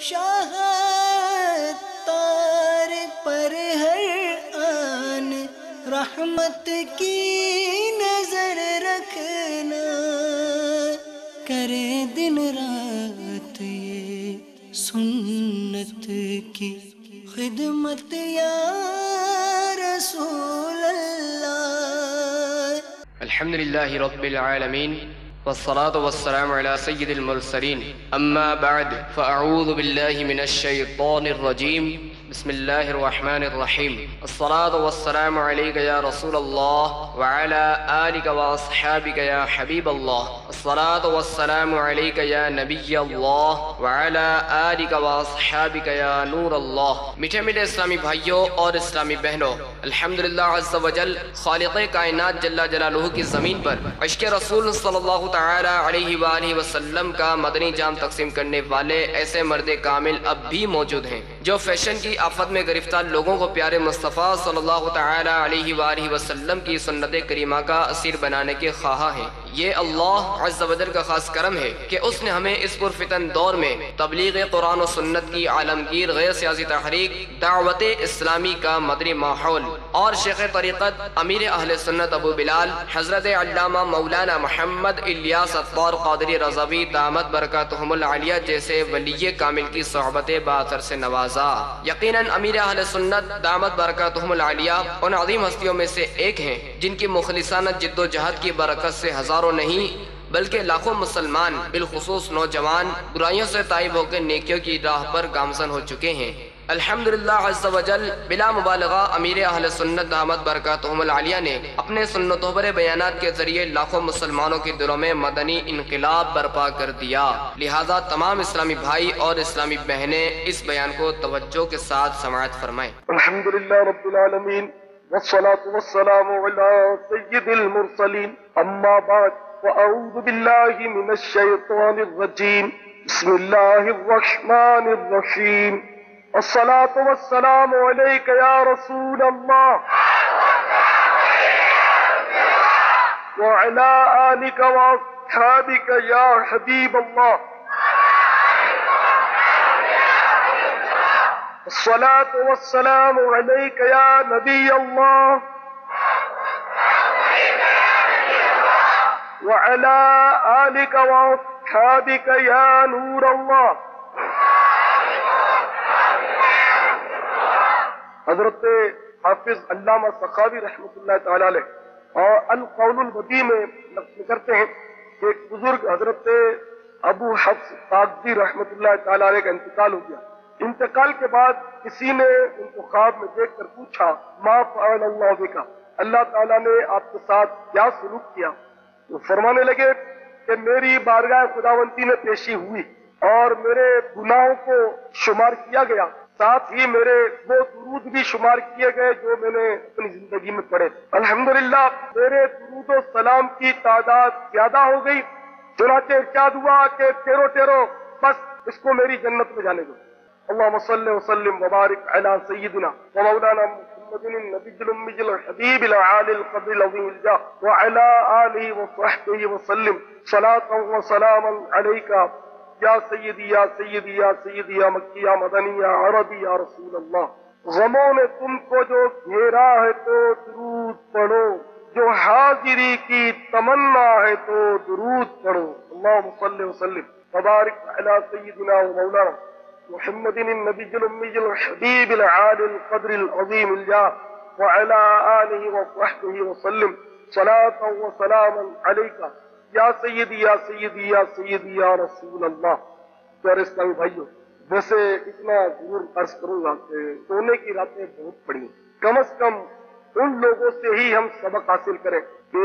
شاہ تار پر ہر آن رحمت کی نظر رکھنا، کرے دن رات یہ سنت کی خدمت یا رسول اللہ۔ الحمد لله رب العالمين والصلاة والسلام على سيد المرسلين، أما بعد فأعوذ بالله من الشيطان الرجيم، بسم الله الرحمن الرحيم، الصلاة والسلام عليك يا رسول الله وعلى آلك وأصحابك يا حبيب الله، الصلاة والسلام عليك يا نبي الله وعلى آلك وأصحابك يا نور الله۔ میٹھے میٹھے اسلامی بھائیوں اور اسلامی بہنوں، الحمدللہ عز و جل خالق کائنات جل جلالہ کی زمین پر عشق رسول صلی اللہ تعالی علیہ وآلہ وسلم کا مدنی جام تقسیم کرنے والے ایسے مرد کامل اب بھی موجود ہیں جو فیشن کی آفت میں گرفتار لوگوں کو پیارے مصطفیٰ صلی اللہ تعالی علیہ وآلہ وسلم کی سنت کریمہ کا اسیر بنانے کے خواہاں ہیں۔ یہ اللہ عز و جل کا خاص کرم ہے کہ اس نے ہمیں اس پرفتن دور میں تبلیغ قرآن و سنت کی عالمگیر غیر سیاسی تحریک، دعوت اسلامی کا مدنی ماحول اور شیخ طریقت امیر اہل سنت ابو بلال حضرت علامہ مولانا محمد الیاس عطار قادری رضوی دامت برکاتہم العالیہ جیسے ولی کامل کی صحبت باثر سے نوازا۔ یقیناً امیر اہل سنت دامت برکاتہم العالیہ ان عظیم ہستیوں میں سے ایک ہیں جن کی مخلصانہ جد و جہد کی برکت سے ہزاروں نہیں بلکہ لاکھوں مسلمان بالخصوص نوجوان برائیوں سے تائب ہو کے نیکیوں کی راہ پر گامزن ہو چکے ہیں۔ الحمدللہ عز و جل بلا مبالغہ امیر اہل سنت دامت برکاتہم العالیہ نے اپنے سنتوں پر بیانات کے ذریعے لاکھوں مسلمانوں کے دلوں میں مدنی انقلاب برپا کر دیا۔ لہذا تمام اسلامی بھائی اور اسلامی بہنیں اس بیان کو توجہ کے ساتھ سماعت فرمائیں۔ الحمدللہ رب العالمین والصلاة والسلام على سید المرسلین، اما بعد فاعوذ باللہ من الشیطان الرجیم، بسم اللہ الرحمن الرحیم، الصلاة والسلام علیک یا رسول اللہ وعلى آلک واصحابک یا حبیب اللہ، الصلاة والسلام علیک یا نبی اللہ وعلى آلک واصحابک یا نور اللہ۔ حضرت حافظ علامہ سخاوی رحمۃ اللہ تعالی علیہ اور القول البدیع میں نقل کرتے ہیں کہ ایک بزرگ حضرت ابو حفص طاغوی رحمۃ اللہ تعالی علیہ کا انتقال ہو گیا۔ انتقال کے بعد کسی نے ان کو خواب میں دیکھ کر پوچھا ما فعل اللہ بک، اللہ تعالیٰ نے آپ کے ساتھ کیا سلوک کیا؟ تو فرمانے لگے کہ میری بارگاہ خداوندی میں پیشی ہوئی اور میرے گناہوں کو شمار کیا گیا، ساتھ ہی میرے وہ درود بھی شمار کیے گئے جو میں نے اپنی زندگی میں پڑھے۔ الحمدللہ میرے درود و سلام کی تعداد زیادہ ہو گئی، چنانچہ ارشاد ہوا کہ ٹیرو ٹیرو بس اس کو میری جنت میں جانے دو۔ اللہم صلی وسلم وبارک علی سیدنا ومولانا محمد النبی الأمی الحبیب العالی القدر العظیم الجاہ وعلی آلہ وصحبہ وسلم صلاة وسلاما علیکہ یا سیدی یا سیدی یا سیدی یا مکی یا مدنی یا عربی یا رسول اللہ۔ غموں نے تم کو جو گھیرا ہے تو درود پڑھو، جو حاضری کی تمنا ہے تو درود پڑھو۔ اللہم صلی وسلم وبارک علی سیدنا و مولانا محمد النبی الأمی الحبیب العالی القدر العظیم الجاہ وعلی آلہ وصحبہ وسلم صلاة وسلاما علیکہ یا سیدی یا سیدی یا سیدی یا رسول اللہ۔ پیارے اسلامی بھائیوں، ویسے اتنا ضرور عرض کروں گا کہ سونے کی راتیں بہت پڑی ہیں، کم از کم ان لوگوں سے ہی ہم سبق حاصل کریں کہ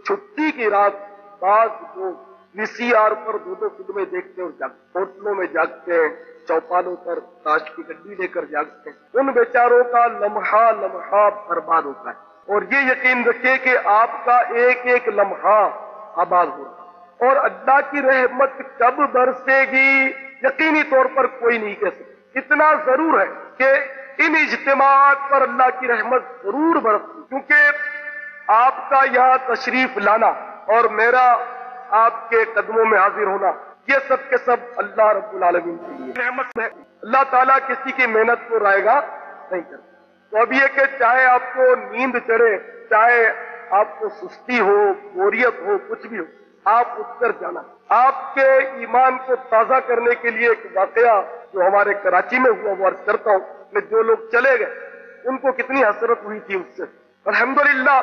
چھٹی کی رات بعض لوگ وی سی آر پر دو دو فلمیں دیکھتے اور جاگتے، ہوٹلوں میں جاگتے ہیں، چوپالوں پر تاش کی گڈی لے کر جاگتے ہیں، ان بیچاروں کا لمحہ لمحہ برباد ہوتا ہے۔ اور یہ یقین رکھیے کہ آپ کا ایک ایک لمحہ آباد ہوگا اور اللہ کی رحمت کب برسے گی یقینی طور پر کوئی نہیں کہہ سکتا۔ اتنا ضرور ہے کہ ان اجتماعات پر اللہ کی رحمت ضرور برستی، کیونکہ آپ کا یہاں تشریف لانا اور میرا آپ کے قدموں میں حاضر ہونا یہ سب کے سب اللہ رب العالمین کے لیے رحمت ہے. اللہ تعالیٰ کسی کی محنت کو رائے گا نہیں کرتا. تو اب یہ کہ چاہے آپ کو نیند چڑھے، چاہے آپ کو سستی ہو، بوریت ہو، کچھ بھی ہو، آپ اٹھ کر جانا. آپ کے ایمان کو تازہ کرنے کے لیے ایک واقعہ جو ہمارے کراچی میں ہوا وہ عرض کرتا ہوں. میں جو لوگ چلے گئے ان کو کتنی حسرت ہوئی تھی اس سے. الحمدللہ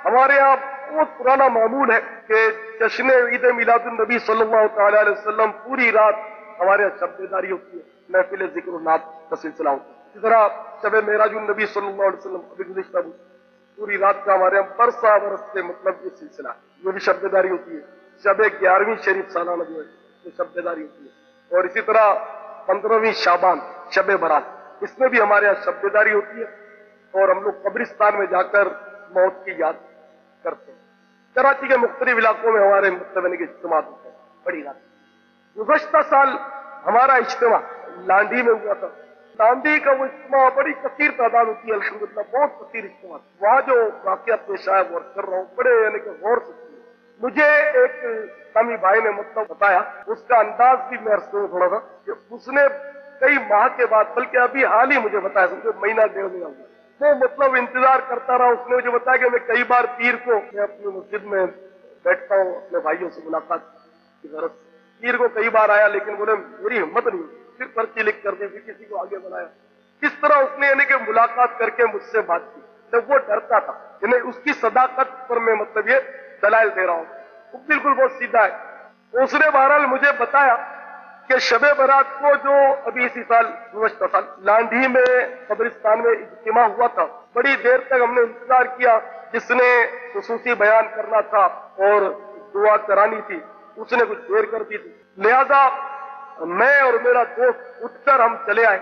ہمارے یہاں بہت پرانا معمول ہے کہ جشن عید میلاد النبی صلی اللہ تعالی علیہ وسلم پوری رات ہمارے یہاں شب بیداری ہوتی ہے، محفل ذکر و نعت کا سلسلہ ہوتا ہے. اسی طرح شب معراج النبی صلی اللہ علیہ وسلم ابھی گزشتہ پوری رات کا ہمارے یہاں برسا برس سے مطلب یہ سلسلہ یہ بھی شب بیداری ہوتی ہے. شب 11ویں شریف سالانہ جو ہے وہ شب بیداری ہوتی ہے. اور اسی طرح 15ویں شعبان شب برات، اس میں بھی ہمارے یہاں شب بیداری ہوتی ہے. اور ہم لوگ قبرستان میں جا کر موت کی یاد کرتے ہیں. کراچی کے مختلف علاقوں میں ہمارے مطلب اجتماعات ہوتے ہیں بڑی رات. گزشتہ سال ہمارا اجتماع لانڈھی میں ہوا تھا. لانڈھی کا وہ اجتماع بڑی کثیر تعداد ہوتی ہے، الحمدللہ بہت کثیر اجتماع. وہاں جو واقعہ پیش آیا وہ کر رہا ہوں بڑے یعنی کہ غور سے. مجھے ایک اسلامی بھائی نے مطلب بتایا، اس کا انداز بھی میں عرض کروں تھوڑا سا، کہ اس نے کئی ماہ کے بعد، بلکہ ابھی حال ہی مجھے بتایا، سمجھو مہینہ ڈیڑھ مہینہ ہوا، وہ مطلب انتظار کرتا رہا. اس نے مجھے بتایا کہ میں کئی بار پیر کو میں اپنی مسجد میں بیٹھتا ہوں اپنے بھائیوں سے ملاقات کی غرض سے. پیر کو کئی بار آیا لیکن بولے میری ہمت نہیں، پھر پرچی لکھ کر دی، پھر کسی کو آگے بلایا. کس طرح اس نے یعنی کہ ملاقات کر کے مجھ سے بات کی. جب وہ ڈرتا تھا، یعنی اس کی صداقت پر میں مطلب یہ دلائل دے رہا ہوں. وہ بالکل بہت سیدھا ہے. اس نے بہرحال مجھے بتایا کہ شب برات کو جو ابھی اسی سال گزشتہ سال لانڈھی میں قبرستان میں اجتماع ہوا تھا، بڑی دیر تک ہم نے انتظار کیا. جس نے خصوصی بیان کرنا تھا اور دعا کرانی تھی اس نے کچھ دیر کر دی تھی، لہذا میں اور میرا دوست اٹھ کر ہم چلے آئے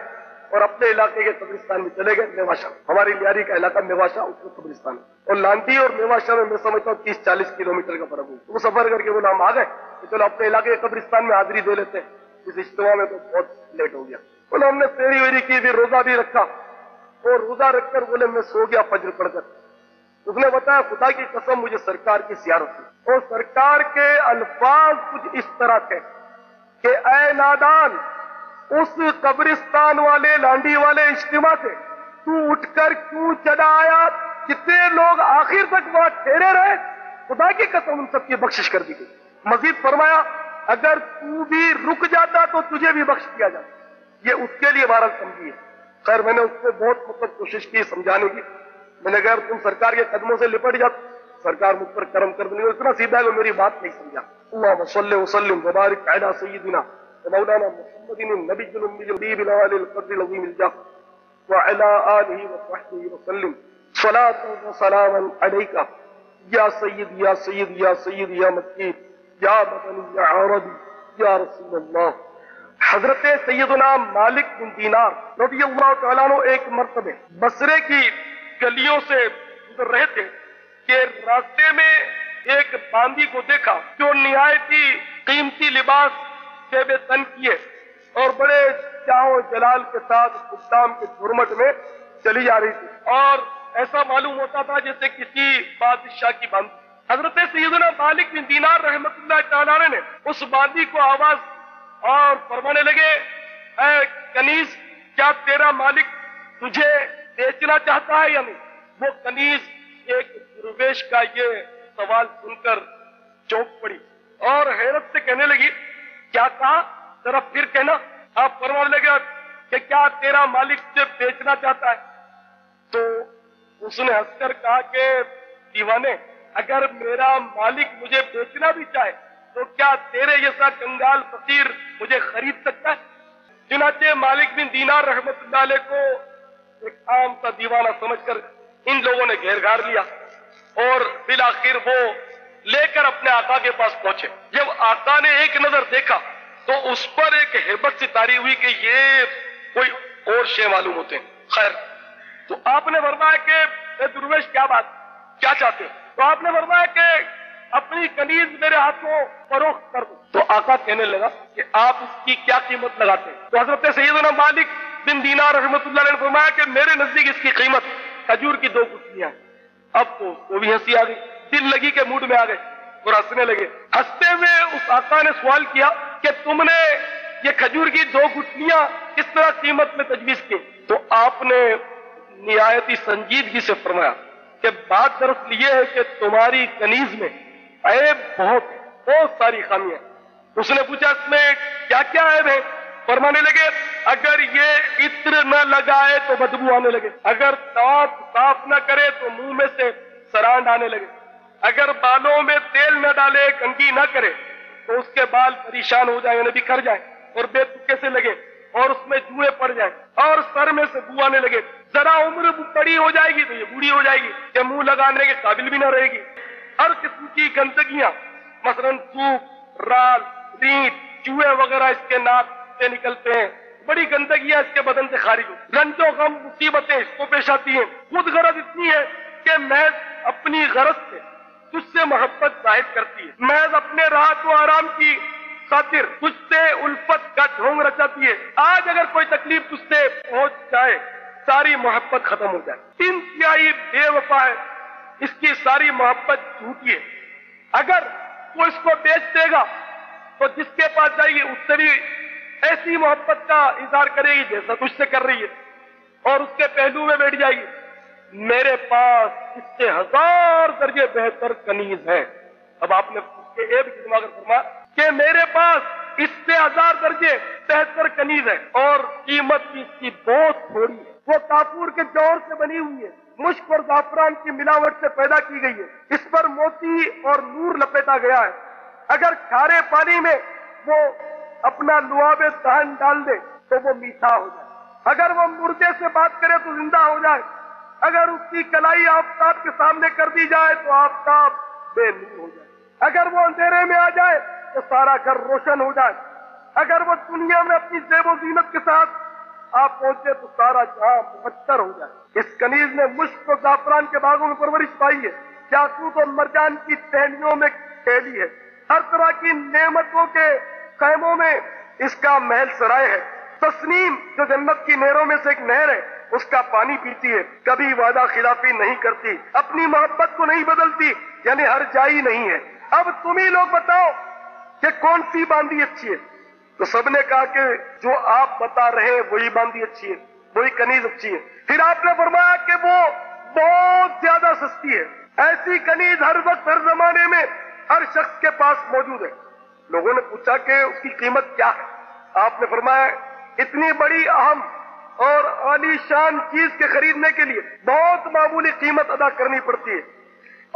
اور اپنے علاقے کے قبرستان میں چلے گئے. میواشا ہماری لیاری کا علاقہ میواشا، اس میں قبرستان ہے. اور لانڈھی اور میواشا میں سمجھتا ہوں 30-40 کلومیٹر کا فرق ہو. وہ سفر کر کے بولا ہم آ گئے کہ چلو اپنے علاقے کے قبرستان میں حاضری دے لیتے ہیں. اس اجتماع میں تو بہت لیٹ ہو گیا. بولے ہم نے سیری ویری کی بھی، روزہ بھی رکھا، اور روزہ رکھ کر بولے میں سو گیا فجر پڑھ کر. اس نے بتایا خدا کی قسم مجھے سرکار کی زیارت ہوئی، اور سرکار کے الفاظ کچھ اس طرح تھے کہ اے نادان، اس قبرستان والے لانڈھی والے اجتماع سے تو اٹھ کر کیوں چلا آیا؟ کتنے لوگ آخر تک وہاں ٹھہرے رہے، خدا کی قسم ان سب کی بخشش کر دی گئی. مزید فرمایا اگر تو بھی رک جاتا تو تجھے بھی بخش دیا جاتا. یہ اس کے لیے بہرحال سمجھی ہے. خیر میں نے اس کو بہت مطلب کوشش کی سمجھانے کی. میں نے کہا تم سرکار کے قدموں سے لپٹ جاتا، سرکار مجھ پر کرم کر دیں. اتنا سیدھا ہے کہ میری بات نہیں سمجھا. اللہم صلی وسلم وبارک علی سیدنا مولانا محمد النبی الامی الحبیب العالی القدر العظیم الجاه وعلى آلہ وصحبہ وسلم صلاة وسلاما علیک یا سید یا سید یا سید یا مکی یا مدنی یا عربی یا رسول اللہ. حضرت سیدنا مالک بن دینار رضی اللہ تعالیٰ عنہ ایک مرتبہ بصرے کی گلیوں سے گزر رہے تھے کہ راستے میں ایک باندی کو دیکھا جو نہایت ہی قیمتی لباس سے بے تن کیے اور بڑے چاہو جلال کے ساتھ خدام کے جھرمٹ میں چلی جا رہی تھی، اور ایسا معلوم ہوتا تھا جیسے کسی بادشاہ کی باندی. حضرت سیدنا مالک بن دینار رحمت اللہ تعالیٰ نے اس باندی کو آواز اور فرمانے لگے اے کنیز، کیا تیرا مالک تجھے بیچنا چاہتا ہے یا نہیں؟ وہ کنیز ایک درویش کا یہ سوال سن کر چونک پڑی اور حیرت سے کہنے لگی کیا کہا؟ ذرا پھر کہنا. آپ فرمانے لگے کہ کیا تیرا مالک تجھے بیچنا چاہتا ہے؟ تو اس نے ہنس کر کہا کہ دیوانے، اگر میرا مالک مجھے بیچنا بھی چاہے تو کیا تیرے جیسا کنگال فقیر مجھے خرید سکتا ہے؟ چنانچہ مالک بن دینار رحمت اللہ علیہ کو ایک عام سا دیوانہ سمجھ کر ان لوگوں نے گھیر گھار لیا اور بالآخر وہ لے کر اپنے آقا کے پاس پہنچے. جب آقا نے ایک نظر دیکھا تو اس پر ایک ہیبت سی طاری ہوئی کہ یہ کوئی اور شے معلوم ہوتے ہیں. خیر تو آپ نے فرمایا کہ اے درویش کیا بات، کیا چاہتے؟ تو آپ نے فرمایا کہ اپنی کنیز میرے ہاتھوں فروخت کر دو. تو آقا کہنے لگا کہ آپ اس کی کیا قیمت لگاتے ہیں؟ تو حضرت سیدنا مالک بن دینار رحمت اللہ علیہ نے فرمایا کہ میرے نزدیک اس کی قیمت کھجور کی 2 گٹھلیاں ہیں. اب تو اس کو بھی ہنسی آ گئی، دل لگی کے موڈ میں آ گئے اور ہنسنے لگے. ہنستے ہوئے اس آقا نے سوال کیا کہ تم نے یہ کھجور کی 2 گٹھلیاں کس طرح قیمت میں تجویز کی؟ تو آپ نے نہایت ہی سنجیدگی سے فرمایا کہ بات دراصل یہ ہے کہ تمہاری کنیز میں عیب بہت ساری خامیاں ہیں۔ اس نے پوچھا اس میں کیا کیا عیب ہے؟ فرمانے لگے اگر یہ عطر نہ لگائے تو بدبو آنے لگے، اگر دانت صاف نہ کرے تو منہ میں سے سرانڈ آنے لگے، اگر بالوں میں تیل نہ ڈالے، کنگھی نہ کرے تو اس کے بال پریشان ہو جائیں، یعنی بکھر جائیں اور بے تکے سے لگے اور اس میں جوئے پڑ جائیں اور سر میں سے بو آنے لگے، ذرا عمر بڑی ہو جائے گی تو یہ بوڑھی ہو جائے گی کہ منہ لگانے کے قابل بھی نہ رہے گی، ہر قسم کی گندگیاں مثلاً تھوک، رال، رینت، چوہے وغیرہ اس کے ناک سے نکلتے ہیں، بڑی گندگیاں اس کے بدن سے خارج ہو، رنج و غم مصیبتیں اس کو پیش آتی ہیں، خود غرض اتنی ہے کہ محض اپنی غرض سے تجھ سے محبت ظاہر کرتی ہے، محض اپنے راحت و آرام کی خاطر تجھ سے الفت کا ڈھونگ رچاتی ہے، آج اگر کوئی تکلیف تجھ سے پہنچ جائے ساری محبت ختم ہو جائے، انتہائی بے وفا ہے، اس کی ساری محبت جھوٹی ہے، اگر وہ اس کو بیچ دے گا تو جس کے پاس جائے گی اس سے بھی ایسی محبت کا اظہار کرے گی جیسا تجھ سے کر رہی ہے، اور اس کے پہلو میں بیٹھ جائے گی، میرے پاس اس سے 1000 درجے بہتر کنیز ہے۔ اب آپ نے اس کے ایک جمع کر فرمایا کہ میرے پاس اس سے 1000 درجے بہتر کنیز ہے اور قیمت بھی اس کی بہت تھوڑی ہے، وہ کافور کے جوہر سے بنی ہوئی ہے، مشک اور زعفران کی ملاوٹ سے پیدا کی گئی ہے، اس پر موتی اور نور لپیٹا گیا ہے، اگر کھارے پانی میں وہ اپنا لعاب دہن ڈال دے تو وہ میٹھا ہو جائے، اگر وہ مردے سے بات کرے تو زندہ ہو جائے، اگر اس کی کلائی آفتاب کے سامنے کر دی جائے تو آفتاب بے نور ہو جائے، اگر وہ اندھیرے میں آ جائے تو سارا گھر روشن ہو جائے، اگر وہ دنیا میں اپنی زیب و زینت کے ساتھ آپ پہنچے تو سارا جہاں مہتر ہو جائے۔ اس کنیز نے مشک و زعفران کے باغوں میں پرورش پائی ہے، یاقوت و مرجان کی ٹہنیوں میں کھیلی ہے، ہر طرح کی نعمتوں کے خیموں میں اس کا محل سرائے ہے، تسنیم جو جنت کی نہروں میں سے ایک نہر ہے اس کا پانی پیتی ہے، کبھی وعدہ خلافی نہیں کرتی، اپنی محبت کو نہیں بدلتی، یعنی ہر جائی نہیں ہے۔ اب تم ہی لوگ بتاؤ کہ کون سی باندھی اچھی ہے؟ تو سب نے کہا کہ جو آپ بتا رہے ہیں وہی باندھی اچھی ہے، وہی کنیز اچھی ہے۔ پھر آپ نے فرمایا کہ وہ بہت زیادہ سستی ہے، ایسی کنیز ہر وقت ہر زمانے میں ہر شخص کے پاس موجود ہے۔ لوگوں نے پوچھا کہ اس کی قیمت کیا ہے؟ آپ نے فرمایا اتنی بڑی اہم اور عالی شان چیز کے خریدنے کے لیے بہت معمولی قیمت ادا کرنی پڑتی ہے،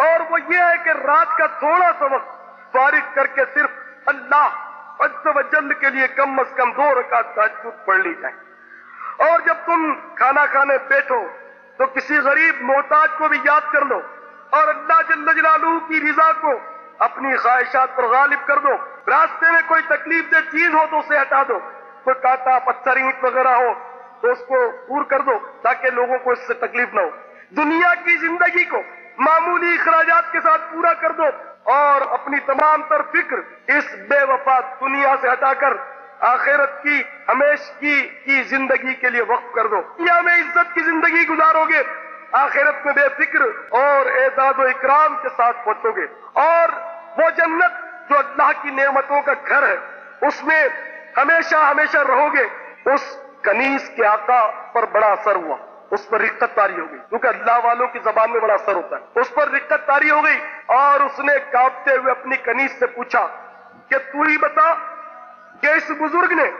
اور وہ یہ ہے کہ رات کا تھوڑا سا وقت فارغ کر کے صرف اللہ عز و جل کے لیے کم از کم 2 رکعت تہجد پڑھ لی جائے، اور جب تم کھانا کھانے بیٹھو تو کسی غریب محتاج کو بھی یاد کر لو، اور اللہ جل جلالہ کی رضا کو اپنی خواہشات پر غالب کر دو، راستے میں کوئی تکلیف دہ چیز ہو تو اسے ہٹا دو، کوئی کانٹا پتھر اینٹ وغیرہ ہو تو اس کو دور کر دو تاکہ لوگوں کو اس سے تکلیف نہ ہو، دنیا کی زندگی کو معمولی اخراجات کے ساتھ پورا کر دو اور اپنی تمام تر فکر اس بے وفا دنیا سے ہٹا کر آخرت کی ہمیشگی کی زندگی کے لیے وقف کر دو، دنیا میں عزت کی زندگی گزارو گے، آخرت میں بے فکر اور اعزاز و اکرام کے ساتھ پہنچو گے، اور وہ جنت جو اللہ کی نعمتوں کا گھر ہے اس میں ہمیشہ ہمیشہ رہو گے۔ اس کنیز کے آقا پر بڑا اثر ہوا، اس پر رقت طاری ہو گئی، کیونکہ اللہ والوں کی زبان میں بڑا اثر ہوتا ہے، اس پر رقت طاری ہو گئی، اور اس نے کانپتے ہوئے اپنی کنیز سے پوچھا کہ تو ہی بتا کہ اس بزرگ نے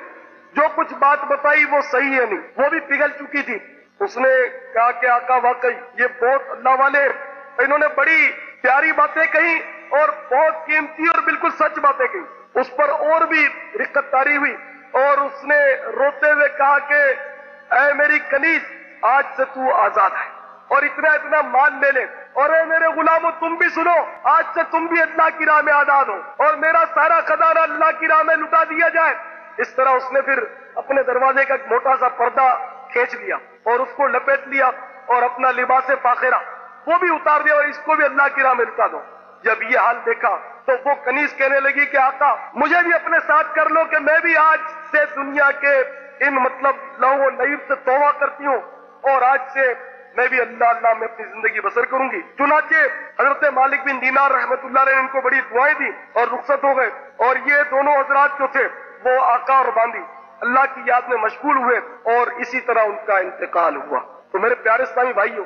جو کچھ بات بتائی وہ صحیح ہے نہیں، وہ بھی پگھل چکی تھی۔ اس نے کہا کہ آقا واقعی یہ بہت اللہ والے ہیں، انہوں نے بڑی پیاری باتیں کہی اور بہت قیمتی اور بالکل سچ باتیں کہی۔ اس پر اور بھی رقت طاری ہوئی اور اس نے روتے ہوئے کہا کہ اے میری کنیز آج سے تو آزاد ہے اور اتنا اتنا مال لے لے، اور اے میرے غلاموں تم بھی سنو آج سے تم بھی اللہ کی راہ میں آزاد ہو اور میرا سارا خزانہ اللہ کی راہ میں لٹا دیا جائے۔ اس طرح اس نے پھر اپنے دروازے کا ایک موٹا سا پردہ کھینچ لیا اور اس کو لپیٹ لیا اور اپنا لباس فاخرہ وہ بھی اتار دیا اور اس کو بھی اللہ کی راہ میں لٹا دو۔ جب یہ حال دیکھا تو وہ کنیز کہنے لگی کہ آقا مجھے بھی اپنے ساتھ کر لو کہ میں بھی آج سے دنیا کے ان مطلب لہو و لعب سے توبہ کرتی ہوں اور آج سے میں بھی اللہ اللہ میں اپنی زندگی بسر کروں گی. چنانچہ حضرت مالک بن دینار رحمت اللہ علیہ نے ان کو بڑی دعائیں دی اور رخصت ہو گئے. اور یہ دونوں حضرات جو تھے وہ آقا اور باندی اللہ کی یاد میں مشغول ہوئے اور اسی طرح ان کا انتقال ہوا. تو میرے پیارے اسلامی بھائیوں،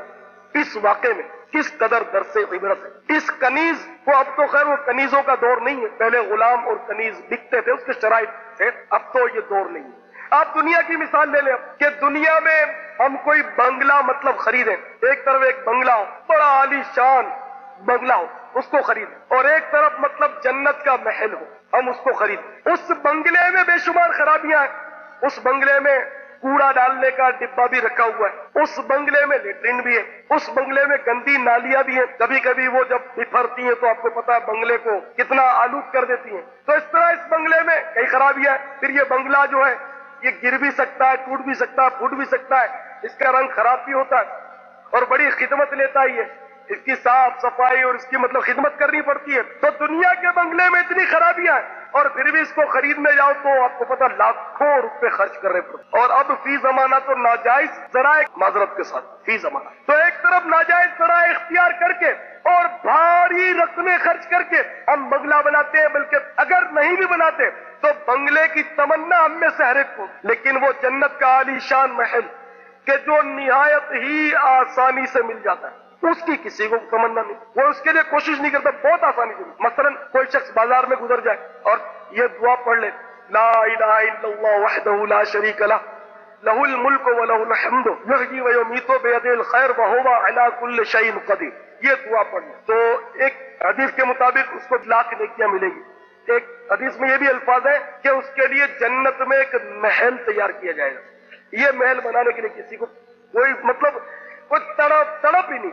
اس واقعے میں کس قدر درس عبرت ہے. اس کنیز کو، اب تو خیر وہ کنیزوں کا دور نہیں ہے، پہلے غلام اور کنیز بکتے تھے، اس کے شرائط تھے، اب تو یہ دور نہیں ہے. آپ دنیا کی مثال لے لیں کہ دنیا میں ہم کوئی بنگلہ مطلب خریدیں، ایک طرف ایک بنگلہ ہو، بڑا عالی شان بنگلہ ہو، اس کو خریدیں، اور ایک طرف مطلب جنت کا محل ہو، ہم اس کو خریدیں. اس بنگلے میں بے شمار خرابیاں ہیں، اس بنگلے میں کوڑا ڈالنے کا ڈبہ بھی رکھا ہوا ہے، اس بنگلے میں لیٹرین بھی ہے، اس بنگلے میں گندی نالیاں بھی ہیں، کبھی کبھی وہ جب بفرتی ہیں تو آپ کو پتا ہے بنگلے کو کتنا آلود کر دیتی ہیں. تو اس طرح اس بنگلے میں کئی خرابیاں ہیں. پھر یہ بنگلہ جو ہے یہ گر بھی سکتا ہے، ٹوٹ بھی سکتا ہے، پھوٹ بھی سکتا ہے، اس کا رنگ خراب بھی ہوتا ہے اور بڑی خدمت لیتا ہی ہے، اس کی صاف صفائی اور اس کی مطلب خدمت کرنی پڑتی ہے. تو دنیا کے بنگلے میں اتنی خرابیاں ہیں اور پھر بھی اس کو خریدنے جاؤ تو آپ کو پتا لاکھوں روپے خرچ کرنے پڑتے. اور اب فی زمانہ تو ناجائز ذرائع، معذرت کے ساتھ فی زمانہ تو ایک طرف ناجائز ذرائع اختیار کر کے اور بھاری رقمیں خرچ کر کے ہم بنگلہ بناتے ہیں، بلکہ اگر نہیں بھی بناتے تو بنگلے کی تمنا ہم میں سے ہر ایک کو، لیکن وہ جنت کا عالی شان محل کہ جو نہایت ہی آسانی سے مل جاتا ہے، اس کی کسی کو تمنا نہیں، وہ اس کے لیے کوشش نہیں کرتا، بہت آسانی سے. مثلا کوئی شخص بازار میں گزر جائے اور یہ دعا پڑھ لے، لا الہ الا اللہ وحدہ لا شریک لہ لہ الملک ولہ الحمد یحیی ویمیت بیدہ الخیر وہو علی کل شیء قدیر، یہ دعا پڑھ لے تو ایک حدیث کے مطابق اس کو 1,00,000 نیکیاں ملے گی. ایک حدیث میں یہ بھی الفاظ ہے کہ اس کے لیے جنت میں ایک محل تیار کیا جائے گا. یہ محل بنانے کے لیے کسی کو کوئی مطلب کوئی تڑپ ہی نہیں،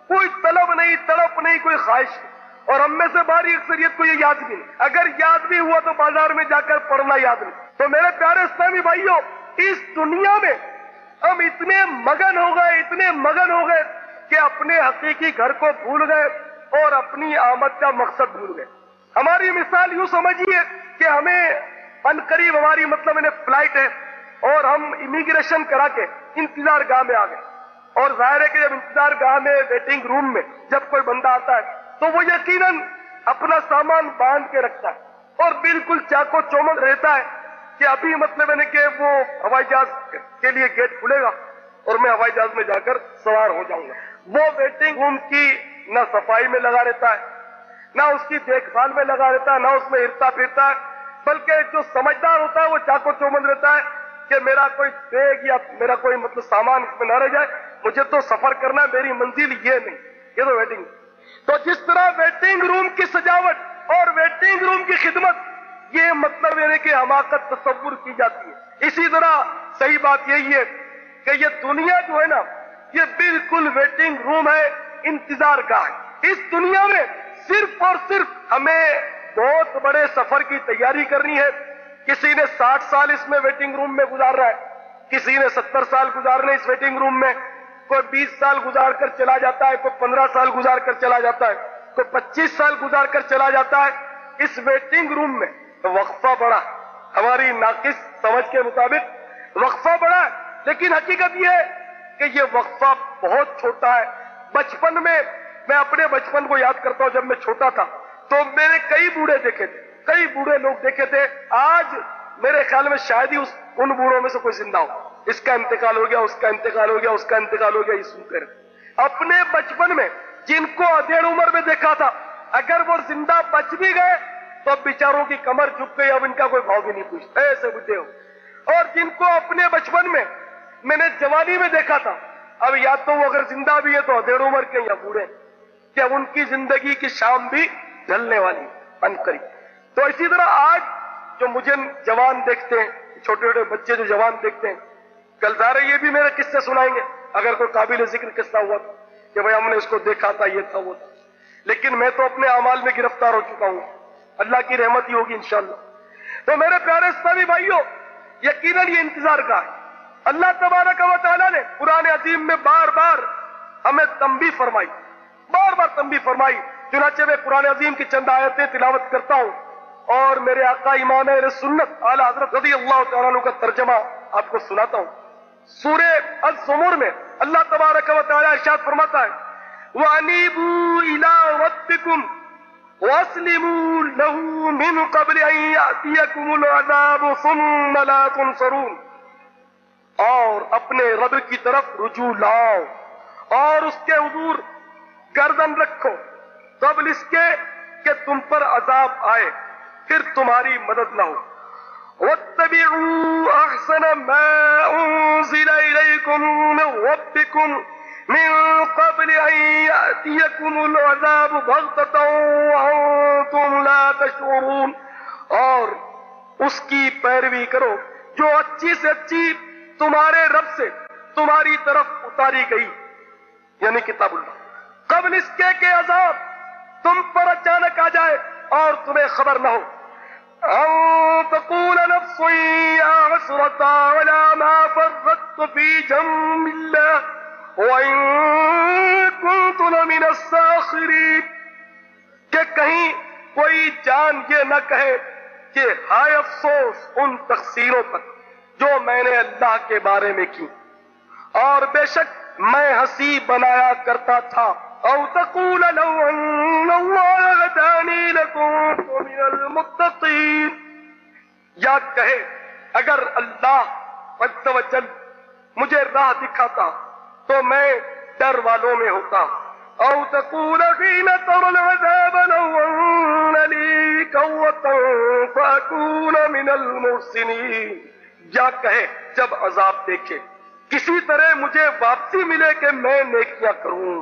کوئی طلب نہیں، تڑپ نہیں، کوئی خواہش نہیں. اور ہم میں سے بھاری اکثریت کو یہ یاد بھی نہیں، اگر یاد بھی ہوا تو بازار میں جا کر پڑھنا یاد نہیں. تو میرے پیارے اسلامی بھائیوں، اس دنیا میں ہم اتنے مگن ہو گئے کہ اپنے حقیقی گھر کو بھول گئے اور اپنی آمد کا مقصد بھول گئے. ہماری مثال یوں سمجھیے کہ ہمیں عنقریب ہماری مطلب فلائٹ ہے اور ہم امیگریشن کرا کے انتظار گاہ میں آ گئے. اور ظاہر ہے کہ جب انتظار گاہ میں ویٹنگ روم میں جب کوئی بندہ آتا ہے تو وہ یقیناً اپنا سامان باندھ کے رکھتا ہے اور بالکل چاقو چومک رہتا ہے کہ ابھی مطلب ہے کہ وہ ہوائی جہاز کے لیے گیٹ کھلے گا اور میں ہوائی جہاز میں جا کر سوار ہو جاؤں گا. وہ ویٹنگ روم کی نہ صفائی میں لگا رہتا ہے، نہ اس کی دیکھ بھال میں لگا رہتا ہے، نہ اس میں ہرتا پھرتا ہے، بلکہ جو سمجھدار ہوتا ہے وہ چاقو چومک رہتا ہے کہ میرا کوئی بیگ یا میرا کوئی مطلب سامان اس میں نہ رہ جائے، مجھے تو سفر کرنا ہے، میری منزل یہ نہیں. یہ تو ویٹنگ. تو جس طرح ویٹنگ روم کی سجاوٹ اور ویٹنگ روم کی خدمت یہ مطلب ہے کہ حماقت تصور کی جاتی ہے، اسی طرح صحیح بات یہی ہے کہ یہ دنیا جو ہے نا یہ بالکل ویٹنگ روم ہے، انتظار گاہ ہے. اس دنیا میں صرف اور صرف ہمیں بہت بڑے سفر کی تیاری کرنی ہے. کسی نے 60 سال اس میں ویٹنگ روم میں گزار رہا ہے، کسی نے 70 سال گزارنے اس ویٹنگ روم میں، کوئی 20 سال گزار کر چلا جاتا ہے، کوئی 15 سال گزار کر چلا جاتا ہے، کوئی 25 سال گزار کر چلا جاتا ہے اس ویٹنگ روم میں. تو وقفہ بڑا، ہماری ناقص سمجھ کے مطابق وقفہ بڑا ہے، لیکن حقیقت یہ ہے کہ یہ وقفہ بہت چھوٹا ہے. بچپن میں اپنے بچپن کو یاد کرتا ہوں، جب میں چھوٹا تھا تو میں نے کئی بوڑھے دیکھے تھے، کئی بوڑھے لوگ دیکھے تھے. آج میرے خیال میں شاید ہی ان بوڑھوں میں سے کوئی زندہ ہو. اس کا انتقال ہو گیا، اس کا انتقال ہو گیا، اس کا انتقال ہو گیا، یہ سنتے رہے. اپنے بچپن میں جن کو ادھیڑ عمر میں دیکھا تھا اگر وہ زندہ بچ بھی گئے تو اب بیچاروں کی کمر جھک گئی، اب ان کا کوئی بھاؤ بھی نہیں پوچھتا، ایسے بڈھے ہو. اور جن کو اپنے بچپن میں نے جوانی میں دیکھا تھا اب یا تو وہ اگر زندہ بھی ہے تو ادھیڑ عمر کے یا بوڑھے، کہ اب ان کی زندگی کی شام بھی ڈھلنے والی عنقریب. تو اسی طرح آج جو مجھے جوان دیکھتے ہیں، چھوٹے چھوٹے بچے جو جوان دیکھتے ہیں، کل ظاہر یہ بھی میرے قصے سنائیں گے اگر کوئی قابل ذکر قصہ ہوا کہ بھائی ہم نے اس کو دیکھا تھا، یہ تھا وہ تھا. لیکن میں تو اپنے اعمال میں گرفتار ہو چکا ہوں، اللہ کی رحمت ہی ہوگی انشاءاللہ. تو میرے پیارے اسلامی بھائیوں، یقیناً یہ انتظار کا ہے. اللہ تبارک و تعالیٰ نے قرآن عظیم میں بار بار ہمیں تنبیہ فرمائی، بار بار تنبیہ فرمائی. چنانچہ میں قرآن عظیم کی چند آیتیں تلاوت کرتا ہوں اور میرے آقا امام اہل سنت اعلی حضرت رضی اللہ تعالیٰ عنہ کا ترجمہ آپ کو سناتا ہوں. سورہ الزمر میں اللہ تبارک و تعالی ارشاد فرماتا ہے وَأَنِيبُوا إِلَىٰ رَبِّكُمْ وَأَسْلِمُوا لَهُ مِنْ قَبْلِ أَنْ يَأْتِيَكُمُ الْعَذَابُ ثُمَّ لَا تُنصَرُونَ، اور اپنے رب کی طرف رجوع لاؤ اور اس کے حضور گردن رکھو قبل اس کے کہ تم پر عذاب آئے پھر تمہاری مدد نہ ہو۔ وَاتَّبِعُوا أَحْسَنَ مَا أُنزِلَ إِلَيْكُم مِّن رَّبِّكُم مِّن قَبْلِ أَن يَأْتِيَكُمُ الْعَذَابُ بَغْتَةً وَأَنتُمْ لَا تَشْعُرُونَ، اور اس کی پیروی کرو جو اچھی سے اچھی تمہارے رب سے تمہاری طرف اتاری گئی، یعنی کتاب اللہ، قبل اس کے کہ عذاب تم پر اچانک آ جائے اور تمہیں خبر نہ ہو۔ أَن تَقُولَ نَفْسٌ يَا حَسْرَتَ عَلَىٰ مَا فَرَّطتُ فِي جَنبِ اللَّهِ وَإِن كُنتُ لَمِنَ السَّاخِرِينَ، کہ کہیں کوئی جان یہ نہ کہے کہ ہائے افسوس ان تقصیروں پر جو میں نے اللہ کے بارے میں کی، اور بے شک میں ہنسی بنایا کرتا تھا۔ او تقول لو ان اللہ ہدانی لکنت من المتقین، یا کہے اگر اللہ عز و جل مجھے راہ دکھاتا تو میں ڈر والوں میں ہوتا۔ او تقول حين ترى العذاب لو ان لي قوة فاكون من المحسنین، یا کہے جب عذاب دیکھے کسی طرح مجھے واپسی ملے کہ میں نیکیاں کروں۔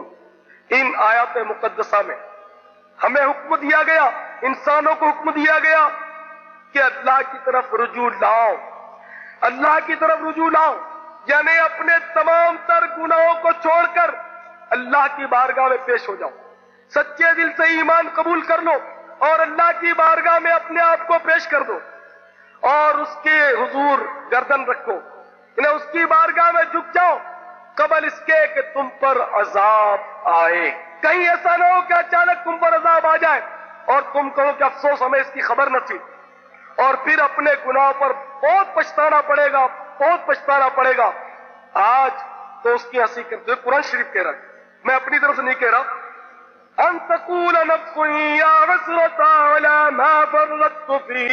ان آیات مقدسہ میں ہمیں حکم دیا گیا، انسانوں کو حکم دیا گیا کہ اللہ کی طرف رجوع لاؤ، اللہ کی طرف رجوع لاؤ، یعنی اپنے تمام تر گناہوں کو چھوڑ کر اللہ کی بارگاہ میں پیش ہو جاؤ، سچے دل سے ایمان قبول کر لو اور اللہ کی بارگاہ میں اپنے آپ کو پیش کر دو اور اس کے حضور گردن رکھو، انہیں اس کی بارگاہ میں جھک جاؤ قبل اس کے کہ تم پر عذاب آئے۔ کہیں ایسا نہ ہو کہ اچانک تم پر عذاب آ جائے اور تم کہو کہ افسوس ہمیں اس کی خبر نہ تھی، اور پھر اپنے گناہوں پر بہت پچھتانا پڑے گا، بہت پچھتانا پڑے گا۔ آج تو اس کی ہنسی کرتے ہوئے قرآن شریف کہہ رہا ہے، میں اپنی طرف سے نہیں کہہ رہا۔ ان تقول نفس یا حسرۃ علی ما فرطت فی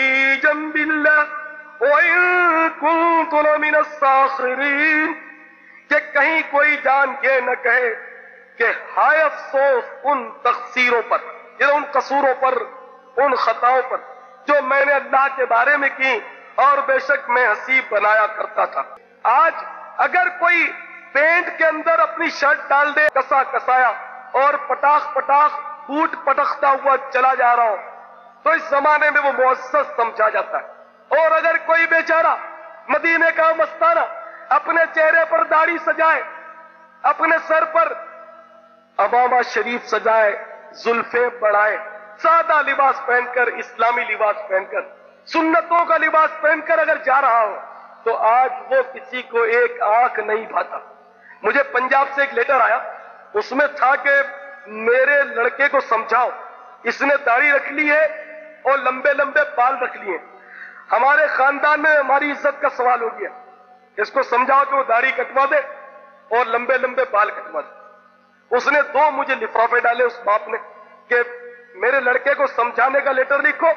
جنب اللہ وَإِن كُنتُ لَمِنَ السَّاخِرِينَ، کہ کہیں کوئی جان یہ نہ کہے کہ ہائے افسوس ان تقصیروں پر، یا ان قصوروں پر، ان خطاؤں پر جو میں نے اللہ کے بارے میں کی، اور بے شک میں حسیب بنایا کرتا تھا۔ آج اگر کوئی پینٹ کے اندر اپنی شرٹ ڈال دے کسا کسایا اور پٹاخ پٹاخ بوٹ پٹختا ہوا چلا جا رہا ہو تو اس زمانے میں وہ معزز سمجھا جاتا ہے، اور اگر کوئی بیچارہ مدینے کا مستانہ اپنے چہرے پر داڑھی سجائے، اپنے سر پر عمامہ شریف سجائے، زلفیں بڑھائے، سادہ لباس پہن کر، اسلامی لباس پہن کر، سنتوں کا لباس پہن کر اگر جا رہا ہو تو آج وہ کسی کو ایک آنکھ نہیں بھاتا۔ مجھے پنجاب سے ایک لیٹر آیا، اس میں تھا کہ میرے لڑکے کو سمجھاؤ، اس نے داڑھی رکھ لی ہے اور لمبے لمبے بال رکھ لیے، ہمارے خاندان میں ہماری عزت کا سوال ہو گیا، اس کو سمجھاؤ کہ وہ داڑھی کٹوا دے اور لمبے لمبے بال کٹوا دے۔ اس نے دو مجھے لفافے ڈالے اس باپ نے کہ میرے لڑکے کو سمجھانے کا لیٹر لکھو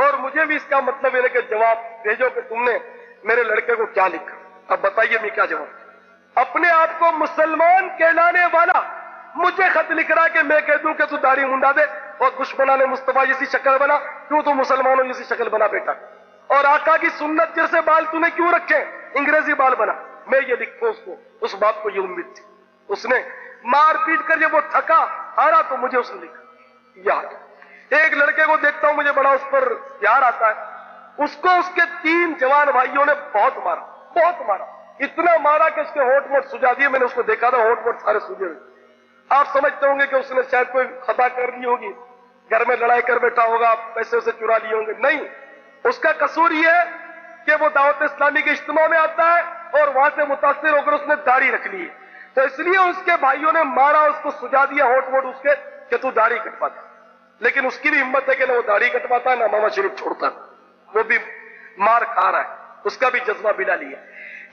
اور مجھے بھی اس کا مطلب یہ کہ جواب بھیجو کہ تم نے میرے لڑکے کو کیا لکھا۔ اب بتائیے میں کیا جواب؟ اپنے آپ کو مسلمان کہلانے والا مجھے خط لکھ رہا ہے کہ میں کہہ دوں کہ تو داڑھی منڈا دے اور دشمنان مصطفیٰ جیسی شکل بنا، کیوں تو مسلمانوں جیسی شکل بنا بیٹا، اور آقا کی سنت جیسے بال تو نے کیوں رکھے، انگریزی بال بنا۔ میں یہ لکھوں اس کو، اس باپ کو یہ امید تھی، اس نے مار پیٹ کر جب وہ تھکا ہارا تو مجھے اس نے لکھا یاد۔ ایک لڑکے کو دیکھتا ہوں مجھے بڑا اس پر پیار آتا ہے، اس کو اس کے 3 جوان بھائیوں نے بہت مارا، بہت مارا، اتنا مارا کہ اس کے ہونٹ وونٹ سجا دیے۔ میں نے اس کو دیکھا تھا، ہونٹ وونٹ سارے سجے ہوئے۔ آپ سمجھتے ہوں گے کہ اس نے شاید کوئی خطا کر لی ہوگی، گھر میں لڑائی کر بیٹھا ہوگا، پیسے اسے چرا لیے ہوں گے، نہیں، اس کا قصور یہ ہے کہ وہ دعوت اسلامی کے اجتماع میں آتا ہے اور وہاں سے متاثر ہو کر اس نے داڑھی رکھ لی ہے، تو اس لیے اس کے بھائیوں نے مارا، اس کو سجا دیا ہونٹ وونٹ اس کے کہ تو داڑھی کٹواتا۔ لیکن اس کی بھی ہمت ہے کہ نہ وہ داڑھی کٹواتا ہے نہ امامہ شریف چھوڑتا ہے، وہ بھی مار کھا رہا ہے، اس کا بھی جذبہ بلا لیا۔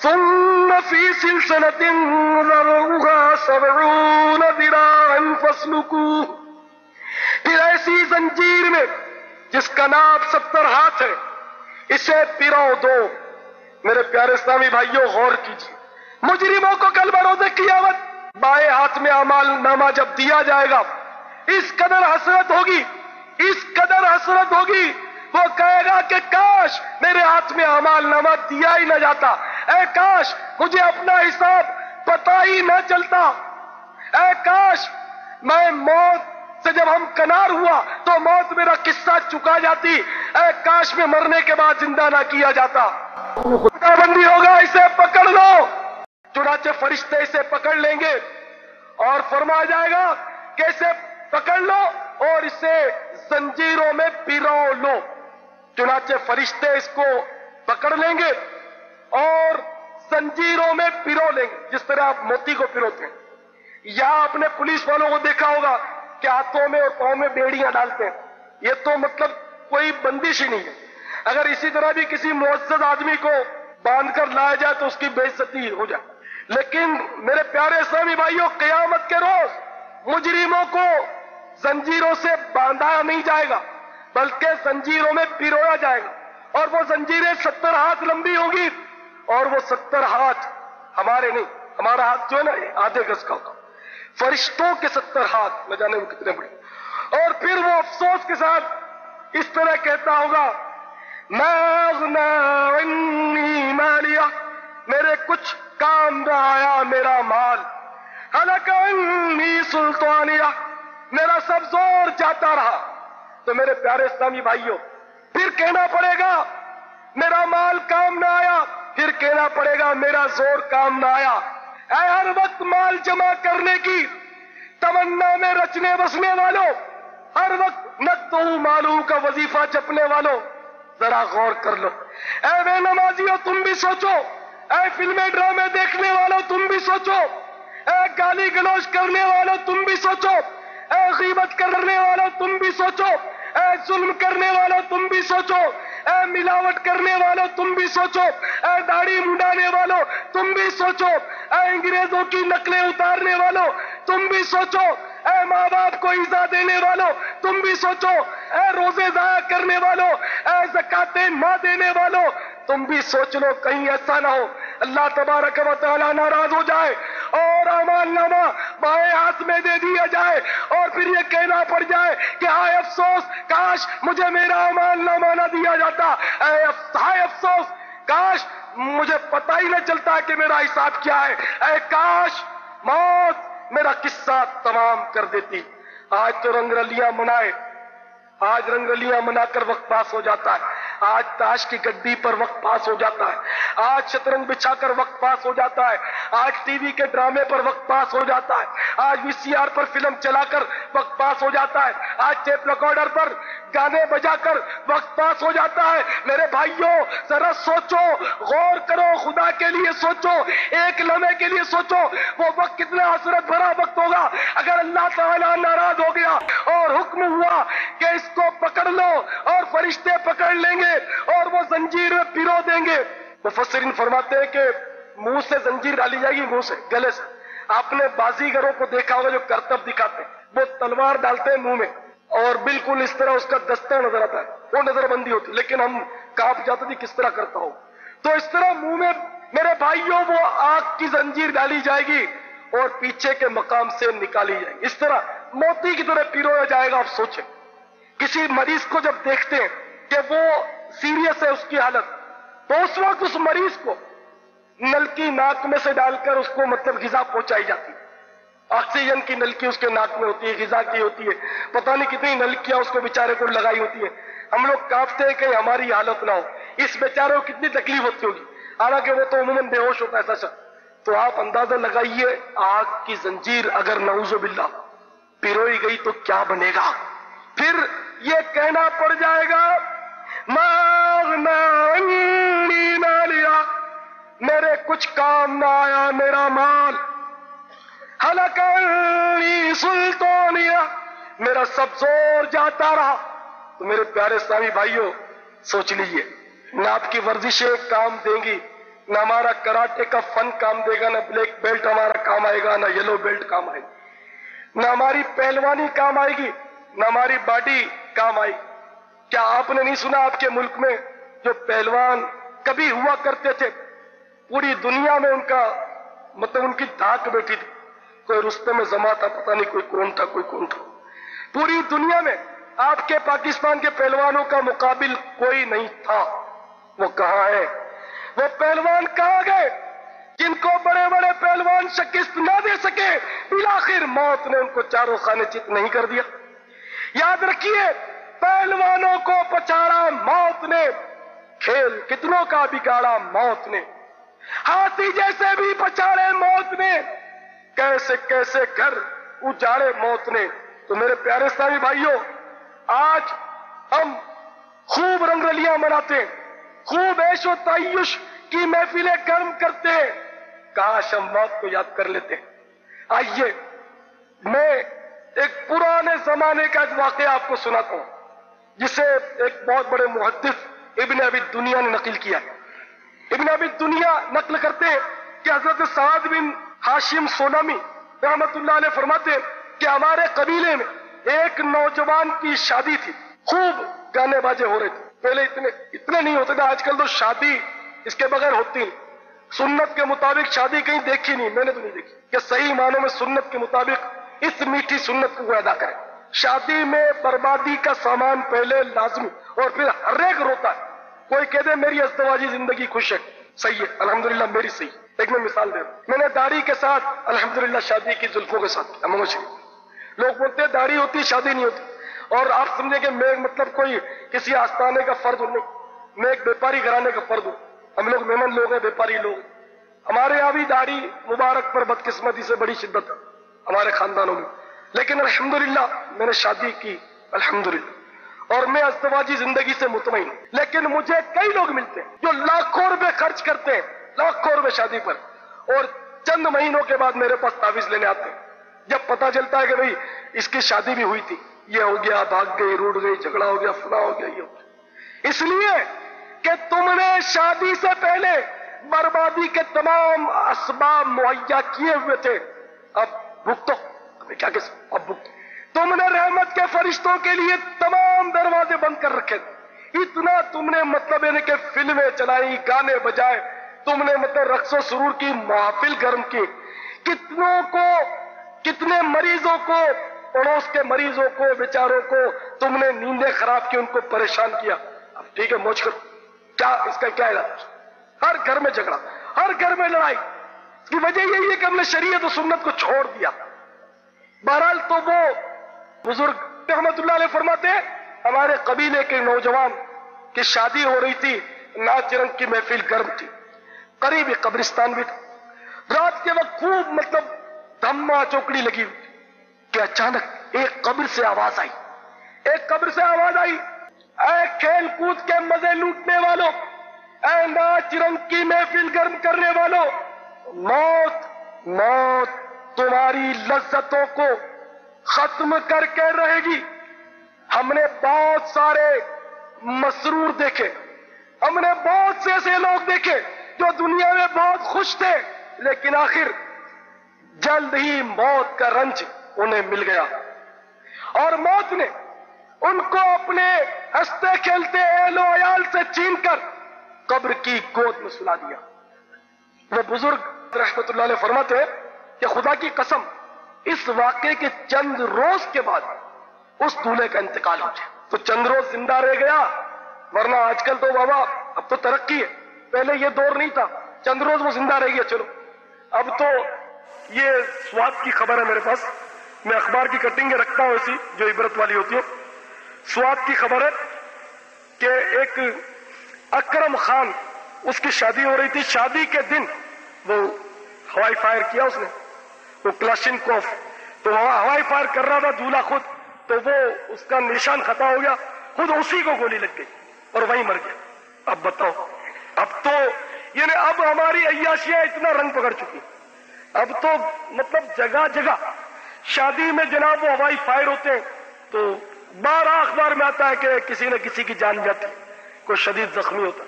ثم فی سلسلۃ ذرعها 70 ذراعا فاسلکوہ، پھر ایسی زنجیر میں جس کا ناپ 70 ہاتھ ہے اسے پرو دو۔ میرے پیارے اسلامی بھائیوں غور کیجیے، مجرموں کو کل بروز قیامت بائیں ہاتھ میں اعمال نامہ جب دیا جائے گا، اس قدر حسرت ہوگی، اس قدر حسرت ہوگی، وہ کہے گا کہ کاش میرے ہاتھ میں اعمال نامہ دیا ہی نہ جاتا، اے کاش مجھے اپنا حساب پتہ ہی نہ چلتا، اے کاش میں موت سے جب ہم کنار ہوا تو موت میرا قصہ چکا جاتی، اے کاش میں مرنے کے بعد زندہ نہ کیا جاتا۔ خدا بندی ہوگا، اسے پکڑ لو۔ چنانچہ فرشتے اسے پکڑ لیں گے اور فرمایا جائے گا کہ اسے پکڑ لو اور اسے زنجیروں میں پرو لو۔ چنانچہ فرشتے اس کو پکڑ لیں گے اور زنجیروں میں پرو لیں گے، جس طرح آپ موتی کو پروتے ہیں۔ یا آپ نے پولیس والوں کو دیکھا ہوگا کہ ہاتھوں میں اور پاؤں میں بیڑیاں ڈالتے ہیں، یہ تو مطلب کوئی بندش ہی نہیں ہے۔ اگر اسی طرح بھی کسی معزز آدمی کو باندھ کر لایا جائے تو اس کی بے عزتی ہو جائے۔ لیکن میرے پیارے اسلامی بھائیوں، قیامت کے روز مجرموں کو زنجیروں سے باندھا نہیں جائے گا بلکہ زنجیروں میں پرویا جائے گا، اور وہ زنجیریں 70 ہاتھ لمبی ہوں گی، اور وہ 70 ہاتھ ہمارے نہیں، ہمارا ہاتھ جو ہے نا آدھے گز کا ہوگا، فرشتوں کے 70 ہاتھ، نہ جانے وہ کتنے بڑے۔ اور پھر وہ افسوس کے ساتھ اس طرح کہتا ہوگا، ما اغنی عنی مالیہ، میرے کچھ کام نہ آیا میرا مال، ہلک عنی سلطانیہ، میرا سب زور جاتا رہا۔ تو میرے پیارے اسلامی بھائیوں، پھر کہنا پڑے گا میرا مال کام نہ آیا، پھر کہنا پڑے گا میرا زور کام نہ آیا۔ اے ہر وقت مال جمع کرنے کی تمنا میں رچنے بسنے والوں، ہر وقت نقدہ مالو کا وظیفہ جپنے والوں، ذرا غور کر لو۔ اے بے نمازیوں تم بھی سوچو، اے فلمیں ڈرامے دیکھنے والوں تم بھی سوچو، اے گالی گلوچ کرنے والوں تم بھی سوچو، اے غیبت کرنے والوں تم بھی سوچو، اے ظلم کرنے والوں تم بھی سوچو، اے ملاوٹ کرنے والوں تم بھی سوچو، اے داڑھی منڈانے والوں تم بھی سوچو، اے انگریزوں کی نقلیں اتارنے والوں تم بھی سوچو، اے ماں باپ کو ایذا دینے والوں تم بھی سوچو، اے روزے ضائع کرنے والوں، اے زکاتیں نہ دینے والوں تم بھی سوچ لو، کہیں ایسا نہ ہو اللہ تبارک و تعالی ناراض ہو جائے اور اعمال نامہ بائیں ہاتھ میں دے دیا جائے، اور پھر یہ کہنا پڑ جائے کہ ہائے افسوس کاش مجھے میرا اعمال نامہ نہ دیا جاتا، ہائے افسوس کاش مجھے پتہ ہی نہ چلتا کہ میرا حساب کیا ہے، اے کاش موت میرا قصہ تمام کر دیتی۔ آج تو رنگ رلیاں منائے، آج رنگ رلیاں منا کر وقت پاس ہو جاتا ہے، آج تاش کی گڈی پر وقت پاس ہو جاتا ہے، آج شطرنج بچھا کر وقت پاس ہو جاتا ہے، آج ٹی وی کے ڈرامے پر وقت پاس ہو جاتا ہے، آج وی سی آر پر فلم چلا کر وقت پاس ہو جاتا ہے، آج ٹیپ ریکارڈر پر گانے بجا کر وقت پاس ہو جاتا ہے۔ میرے بھائیوں ذرا سوچو، غور کرو، خدا کے لیے سوچو، ایک لمحے کے لیے سوچو، وہ وقت کتنا حسرت بھرا وقت ہوگا اگر اللہ تعالیٰ ناراض ہو گیا اور حکم ہوا کہ اس کو پکڑ لو، اور فرشتے پکڑ لیں گے اور وہ زنجیر میں پرو دیں گے۔ مفسرین فرماتے ہیں کہ منہ سے زنجیر ڈالی جائے گی، منہ سے، گلے سے۔ آپ نے بازیگروں کو دیکھا ہوگا جو کرتب دکھاتے ہیں، وہ تلوار ڈالتے ہیں منہ میں اور بالکل اس طرح اس کا دستہ نظر آتا ہے، وہ نظر بندی ہوتی، لیکن ہم کانپ جاتے تھے کس طرح کرتا ہو۔ تو اس طرح منہ میں میرے بھائیوں وہ آگ کی زنجیر ڈالی جائے گی اور پیچھے کے مقام سے نکالی جائے گی، اس طرح موتی کی طرح پیرویا جائے گا۔ آپ سوچیں کسی مریض کو جب دیکھتے ہیں کہ وہ سیریس ہے اس کی حالت، تو اس وقت اس مریض کو نلکی ناک میں سے ڈال کر اس کو مطلب غذا پہنچائی جاتی ہے، آکسیجن کی نلکی اس کے ناک میں ہوتی ہے، غذا کی ہوتی ہے، پتہ نہیں کتنی نلکیاں اس کو بیچارے کو لگائی ہوتی ہے۔ ہم لوگ کانپتے ہیں کہ ہماری حالت نہ ہو، اس بیچارے کو کتنی تکلیف ہوتی ہوگی، حالانکہ وہ تو عموماً بے ہوش ہوتا ہے ایسا شخص۔ تو آپ اندازہ لگائیے آگ کی زنجیر اگر نعوذ باللہ پروئی گئی تو کیا بنے گا۔ پھر یہ کہنا پڑ جائے گا ما اغنی عنی مالیہ، میرے کچھ کام نہ آیا میرا مال، ہلک عنی سلطانیہ، میرا سب زور جاتا رہا۔ تو میرے پیارے اسلامی بھائیوں سوچ لیجئے، نہ آپ کی ورزشیں کام دیں گی، نہ ہمارا کراٹے کا فن کام دے گا، نہ بلیک بیلٹ ہمارا کام آئے گا، نہ یلو بیلٹ کام آئے گا، نہ ہماری پہلوانی کام آئے گی، نہ ہماری باڈی کام آئے گی۔ کیا آپ نے نہیں سنا آپ کے ملک میں جو پہلوان کبھی ہوا کرتے تھے، پوری دنیا میں ان کا مطلب ان کی دھاک بیٹھی تھی؟ کوئی رستم زما تھا، پتہ نہیں کوئی کون تھا، کوئی کون تھا۔ پوری دنیا میں آپ کے پاکستان کے پہلوانوں کا مقابل کوئی نہیں تھا۔ وہ کہاں ہے؟ وہ پہلوان کہاں گئے جن کو بڑے بڑے پہلوان شکست نہ دے سکے؟ بالآخر موت نے ان کو چاروں خانے چت نہیں کر دیا۔ یاد رکھیے، پہلوانوں کو پچاڑا موت نے، کھیل کتنوں کا بگاڑا موت نے، ہاتھی جیسے بھی پچاڑے موت نے، کیسے کیسے گھر اجاڑے موت نے۔ تو میرے پیارے اسلامی بھائیوں، آج ہم خوب رنگ رلیاں مناتے ہیں، خوب عیش و تعیش کی محفلیں گرم کرتے ہیں، کاش ہم موت کو یاد کر لیتے۔ آئیے میں ایک پرانے زمانے کا ایک واقعہ آپ کو سناتا ہوں، جسے ایک بہت بڑے محدث ابن ابی دنیا نے نقل کیا۔ ابن ابی دنیا نقل کرتے ہیں کہ حضرت سعد بن ہاشم سولمی رحمت اللہ علیہ فرماتے ہیں کہ ہمارے قبیلے میں ایک نوجوان کی شادی تھی، خوب گانے باجے ہو رہے تھے۔ پہلے اتنے نہیں ہوتے تھے، آج کل تو شادی اس کے بغیر ہوتی نہیں۔ سنت کے مطابق شادی کہیں دیکھی نہیں، میں نے تو نہیں دیکھی کہ صحیح معنوں میں سنت کے مطابق اس میٹھی سنت کو ادا کرے۔ شادی میں بربادی کا سامان پہلے لازمی، اور پھر ہر ایک روتا ہے۔ کوئی کہہ دے میری ازدواجی زندگی خوش ہے، صحیح ہے، الحمدللہ میری صحیح۔ ایک میں مثال دے رہا ہوں، میں نے داڑھی کے ساتھ الحمدللہ شادی کی، زلفوں کے ساتھ امام شریف۔ لوگ بولتے ہیں داڑھی ہوتی شادی نہیں ہوتی، اور آپ سمجھیں کہ میں مطلب کوئی کسی آستانے کا فرد ہوں، نہیں، میں ایک بیپاری گھرانے کا فرد ہوں۔ ہم لوگ مہمان لوگ ہیں، بیپاری لوگ۔ ہمارے یہاں بھی داڑھی مبارک پر بدقسمتی سے بڑی شدت ہے ہمارے خاندانوں میں، لیکن الحمدللہ میں نے شادی کی الحمدللہ، اور میں ازدواجی زندگی سے مطمئن ہوں۔ لیکن مجھے کئی لوگ ملتے ہیں جو لاکھوں روپے خرچ کرتے ہیں، لاکھوں روپے شادی پر، اور چند مہینوں کے بعد میرے پاس تعویذ لینے آتے ہیں۔ جب پتا چلتا ہے کہ بھئی اس کی شادی بھی ہوئی تھی، یہ ہو گیا، بھاگ گئی، روٹ گئی، جھگڑا ہو گیا، فلاں ہو گیا، یہ ہو گیا، اس لیے کہ تم نے شادی سے پہلے بربادی کے تمام اسباب مہیا کیے ہوئے تھے، اب بھگتو، کیا کہ اب بھگتو۔ تم نے رحمت کے فرشتوں کے لیے تمام دروازے بند کر رکھے تھے، اتنا تم نے مطلب یعنی کہ فلمیں چلائی، گانے بجائے، تم نے مطلب رقص و سرور کی محافل گرم کی، کتنوں کو، کتنے مریضوں کو، پڑوس کے مریضوں کو، بیچاروں کو تم نے نیندیں خراب کی، ان کو پریشان کیا۔ اب ٹھیک ہے موج کرو، کیا اس کا کیا علاج؟ ہر گھر میں جھگڑا، ہر گھر میں لڑائی۔ اس کی وجہ یہی ہے کہ ہم نے شریعت و سنت کو چھوڑ دیا۔ بہرحال تو وہ بزرگ رحمت اللہ علیہ فرماتے ہیں ہمارے قبیلے کے نوجوان کی شادی ہو رہی تھی، ناچ رنگ کی محفل گرم تھی، قریب قبرستان بھی تھا، رات کے وقت خوب مطلب دھما چوکڑی لگی ہوئی کہ اچانک ایک قبر سے آواز آئی، ایک قبر سے آواز آئی، اے کھیل کود کے مزے لوٹنے والوں، اے ناچ رنگ کی محفل گرم کرنے والوں، موت موت تمہاری لذتوں کو ختم کر کے رہے گی۔ ہم نے بہت سارے مسرور دیکھے، ہم نے بہت سے ایسے لوگ دیکھے جو دنیا میں بہت خوش تھے، لیکن آخر جلد ہی موت کا رنج انہیں مل گیا، اور موت نے ان کو اپنے ہنستے کھیلتے اہل و عیال سے چھین کر قبر کی گود میں سلا دیا۔ وہ بزرگ رحمت اللہ علیہ فرماتے ہیں کہ خدا کی قسم اس واقعے کے چند روز کے بعد اس دولہے کا انتقال ہو گیا، تو چند روز زندہ رہ گیا، ورنہ آج کل تو بابا اب تو ترقی ہے، پہلے یہ دور نہیں تھا، چند روز وہ زندہ رہ گیا۔ چلو اب تو یہ سوات کی خبر ہے میرے پاس، میں اخبار کی کٹنگیں رکھتا ہوں ایسی جو عبرت والی ہوتی ہے۔ سوات کی خبر ہے کہ ایک اکرم خان، اس کی شادی ہو رہی تھی، شادی کے دن وہ ہوائی فائر کیا اس نے، وہ کلاشنکوف، تو ہوائی فائر کر رہا تھا دولہا خود، تو وہ اس کا نشان خطا ہو گیا، خود اسی کو گولی لگ گئی اور وہیں مر گیا۔ اب بتاؤ، اب تو یعنی اب ہماری عیاشیاں اتنا رنگ پکڑ چکی، اب تو مطلب جگہ جگہ شادی میں جناب وہ ہوائی فائر ہوتے ہیں، تو بارہ اخبار میں آتا ہے کہ کسی نہ کسی کی جان جاتی، کوئی شدید زخمی ہوتا،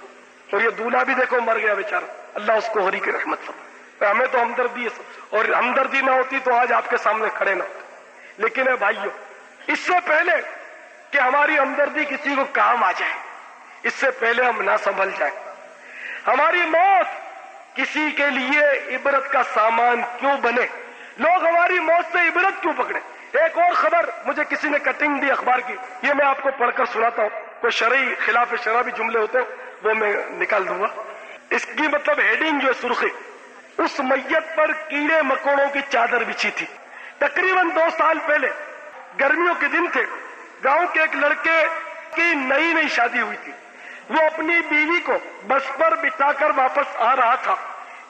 اور یہ دولہا بھی دیکھو مر گیا بیچارہ۔ اللہ اس کو غریق رحمت فرمائے۔ ہمیں تو ہمدردی ہے سب سے، اور ہمدردی نہ ہوتی تو آج آپ کے سامنے کھڑے نہ ہوتے۔ لیکن اے بھائیو، اس سے پہلے کہ ہماری ہمدردی کسی کو کام آ جائے، اس سے پہلے ہم نہ سنبھل جائیں، ہماری موت کسی کے لیے عبرت کا سامان کیوں بنے؟ لوگ ہماری موت سے عبرت کیوں پکڑے؟ ایک اور خبر مجھے کسی نے کٹنگ دی اخبار کی، یہ میں آپ کو پڑھ کر سناتا ہوں، کوئی شرعی خلاف شرع بھی جملے ہوتے ہیں وہ میں نکال دوں گا۔ اس کی مطلب ہیڈنگ جو ہے سرخی، اس میت پر کیڑے مکوڑوں کی چادر بچھی تھی۔ تقریباً 2 سال پہلے گرمیوں کے دن تھے، گاؤں کے ایک لڑکے کی نئی شادی ہوئی تھی، وہ اپنی بیوی کو بس پر بٹھا کر واپس آ رہا تھا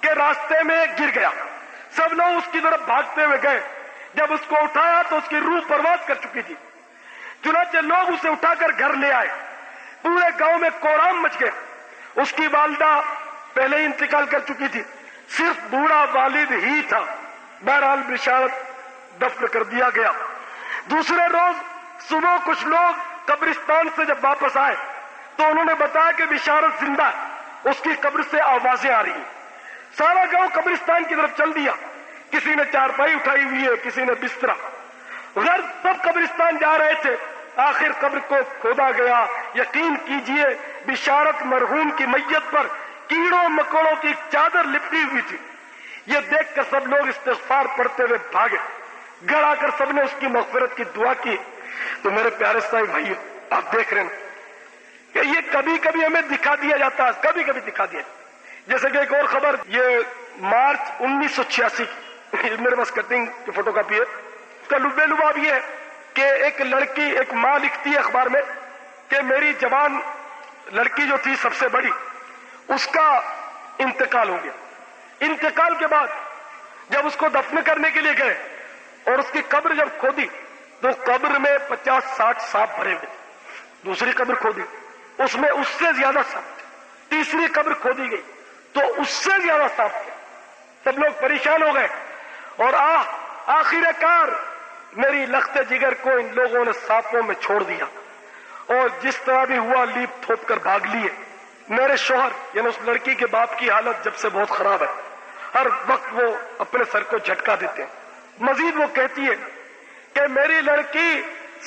کہ راستے میں گر گیا۔ سب لوگ اس کی طرف بھاگتے ہوئے گئے، جب اس کو اٹھایا تو اس کی روح پرواز کر چکی تھی، چنانچہ لوگ اسے اٹھا کر گھر لے آئے، پورے گاؤں میں کوڑام مچ گئے۔ اس کی والدہ پہلے ہی انتقال کر چکی تھی، صرف بوڑھا والد ہی تھا۔ بہرحال بشارت دفن کر دیا گیا۔ دوسرے روز صبح کچھ لوگ قبرستان سے جب واپس آئے تو انہوں نے بتایا کہ بشارت زندہ ہے، اس کی قبر سے آوازیں آ رہی ہیں۔ سارا گاؤں قبرستان کی طرف چل دیا، کسی نے چارپائی اٹھائی ہوئی ہے، کسی نے بسترا، غرض سب قبرستان جا رہے تھے۔ آخر قبر کو کھودا گیا۔ یقین کیجئے بشارت مرحوم کی میت پر کیڑوں مکوڑوں کی چادر لپٹی ہوئی تھی۔ یہ دیکھ کر سب لوگ استغفار پڑھتے ہوئے بھاگے، گھر آ کر سب نے اس کی مغفرت کی دعا کی۔ تو میرے پیارے صاحب بھائی، آپ دیکھ رہے ہیں کہ یہ کبھی کبھی ہمیں دکھا دیا جاتا ہے، کبھی کبھی دکھا دیا جاتا ہے۔ جیسے کہ ایک اور خبر، یہ مارچ 1986 کی، میرے پاس کٹنگ کی فوٹو کاپی ہے، اس کا لبے لباب یہ ہے کہ ایک لڑکی، ایک ماں لکھتی ہے اخبار میں کہ میری جوان لڑکی جو تھی سب سے بڑی، اس کا انتقال ہو گیا۔ انتقال کے بعد جب اس کو دفن کرنے کے لیے گئے اور اس کی قبر جب کھودی تو قبر میں 50-60 سانپ بھرے ہوئے۔ دوسری قبر کھودی، اس میں اس سے زیادہ سانپ تھے۔ تیسری قبر کھودی گئی تو اس سے زیادہ سانپ تھے۔ سب لوگ پریشان ہو گئے اور آخر کار میری لخت جگر کو ان لوگوں نے سانپوں میں چھوڑ دیا اور جس طرح بھی ہوا لیپ تھوپ کر بھاگ لیے۔ میرے شوہر یعنی اس لڑکی کے باپ کی حالت جب سے بہت خراب ہے، ہر وقت وہ اپنے سر کو جھٹکا دیتے ہیں۔ مزید وہ کہتی ہے کہ میری لڑکی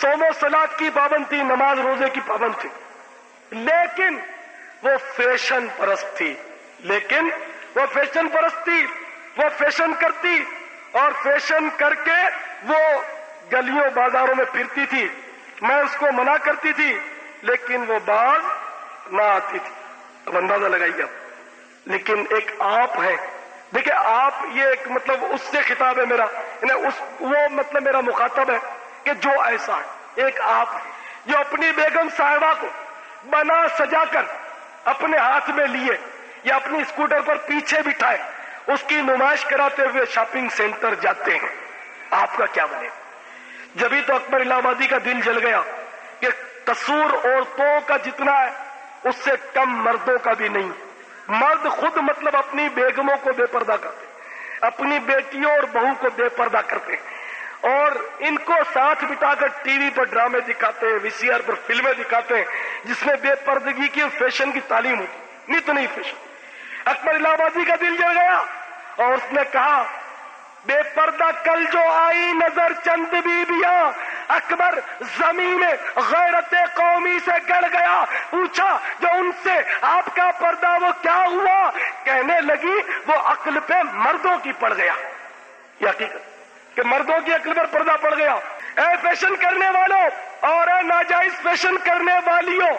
صوم و صلات کی پابند تھی، نماز روزے کی پابند تھی، لیکن وہ فیشن پرست تھی، وہ فیشن کرتی اور فیشن کر کے وہ گلیوں بازاروں میں پھرتی تھی۔ میں اس کو منع کرتی تھی لیکن وہ باز نہ آتی تھی۔ اب اندازہ لگائیے آپ۔ لیکن ایک آپ ہے، دیکھیں آپ، یہ ایک مطلب اس سے خطاب ہے میرا، وہ مطلب میرا مخاطب ہے کہ جو ایسا ہے، ایک آپ ہے جو اپنی بیگم صاحبہ کو بنا سجا کر اپنے ہاتھ میں لیے یا اپنی اسکوٹر پر پیچھے بٹھائے اس کی نمائش کراتے ہوئے شاپنگ سینٹر جاتے ہیں۔ آپ کا کیا بنے؟ جبھی تو اکبر الہ آبادی کا دل جل گیا کہ قصور عورتوں کا جتنا ہے اس سے کم مردوں کا بھی نہیں۔ مرد خود مطلب اپنی بیگموں کو بے پردہ کرتے، اپنی بیٹیوں اور بہو کو بے پردہ کرتے اور ان کو ساتھ بٹا کر ٹی وی پر ڈرامے دکھاتے ہیں، VCR پر فلمیں دکھاتے ہیں جس میں بے پردگی کی فیشن کی تعلیم ہوتی، نہیں تو نہیں فیشن۔ اکبر الہ آبادی کا دل جل گیا اور اس نے کہا بے پردہ کل جو آئی نظر چند بیبیاں، اکبر زمین غیرت قومی سے گڑ گیا، پوچھا جو ان سے آپ کا پردہ وہ کیا ہوا؟ کہنے لگی وہ عقل پہ مردوں کی پڑ گیا۔ یہ حقیقت کہ مردوں کی عقل پر پردہ پڑ گیا۔ اے فیشن کرنے والوں اور اے ناجائز فیشن کرنے والیوں،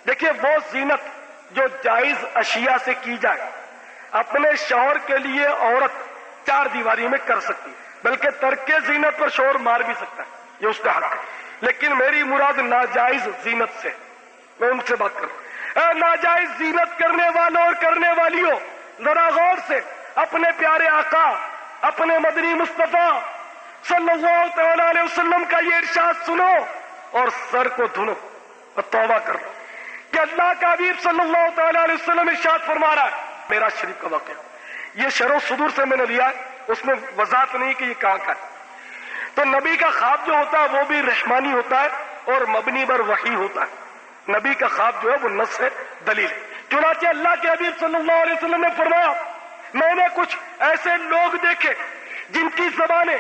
دیکھیے وہ زینت جو جائز اشیاء سے کی جائے اپنے شوہر کے لیے عورت 4 دیواری میں کر سکتی، بلکہ ترک زینت پر شوہر مار بھی سکتا ہے، یہ اس کا حق ہے۔ لیکن میری مراد ناجائز زینت سے، میں ان سے بات کر رہا ہوں۔ اے ناجائز زینت کرنے والوں اور کرنے والیوں، ذرا غور سے اپنے پیارے آقا، اپنے مدنی مصطفیٰ صلی اللہ تعالی علیہ وسلم کا یہ ارشاد سنو اور سر کو دھنو اور توبہ کرو کہ اللہ کا حبیب صلی اللہ تعالی علیہ وسلم ارشاد فرما رہا ہے۔ معراج شریف کا واقعہ یہ شرح صدور سے میں نے لیا ہے، اس میں وضاحت نہیں کہ یہ کہاں کا ہے۔ تو نبی کا خواب جو ہوتا ہے وہ بھی رحمانی ہوتا ہے اور مبنی بر وحی ہوتا ہے۔ نبی کا خواب جو ہے وہ نص ہے، دلیل ہے۔ چنانچہ اللہ کے حبیب صلی اللہ علیہ وسلم نے فرمایا میں نے کچھ ایسے لوگ دیکھے جن کی زبانیں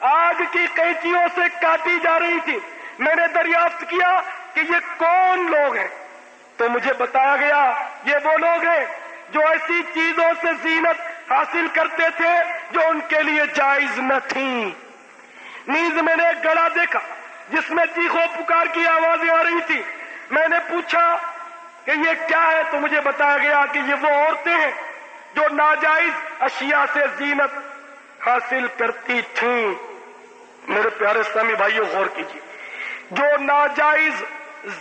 آگ کی قینچیوں سے کاٹی جا رہی تھی. میں نے دریافت کیا کہ یہ کون لوگ ہیں؟ تو مجھے بتایا گیا یہ وہ لوگ ہیں جو ایسی چیزوں سے زینت حاصل کرتے تھے جو ان کے لیے جائز نہ تھیں. نیز میں نے ایک گڑھا دیکھا جس میں چیخو پکار کی آوازیں آ رہی تھی. میں نے پوچھا کہ یہ کیا ہے؟ تو مجھے بتایا گیا کہ یہ وہ عورتیں ہیں جو ناجائز اشیاء سے زینت حاصل کرتی تھیں. میرے پیارے اسلامی بھائیوں غور کیجیے، جو ناجائز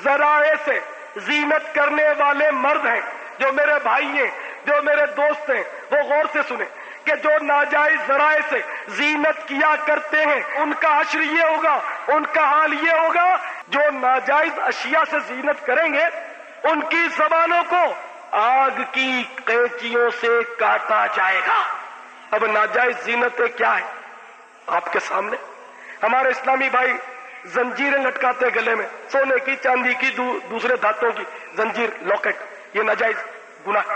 ذرائع سے زینت کرنے والے مرد ہیں، جو میرے بھائی ہیں، جو میرے دوست ہیں، وہ غور سے سنیں کہ جو ناجائز ذرائع سے زینت کیا کرتے ہیں ان کا حشر یہ ہوگا، ان کا حال یہ ہوگا، جو ناجائز اشیاء سے زینت کریں گے ان کی زبانوں کو آگ کی قینچیوں سے کاٹا جائے گا. اب ناجائز زینتیں کیا ہے آپ کے سامنے؟ ہمارے اسلامی بھائی زنجیریں لٹکاتے گلے میں، سونے کی، چاندی کی، دوسرے دھاتوں کی زنجیر، لاکٹ، یہ ناجائز گناہ.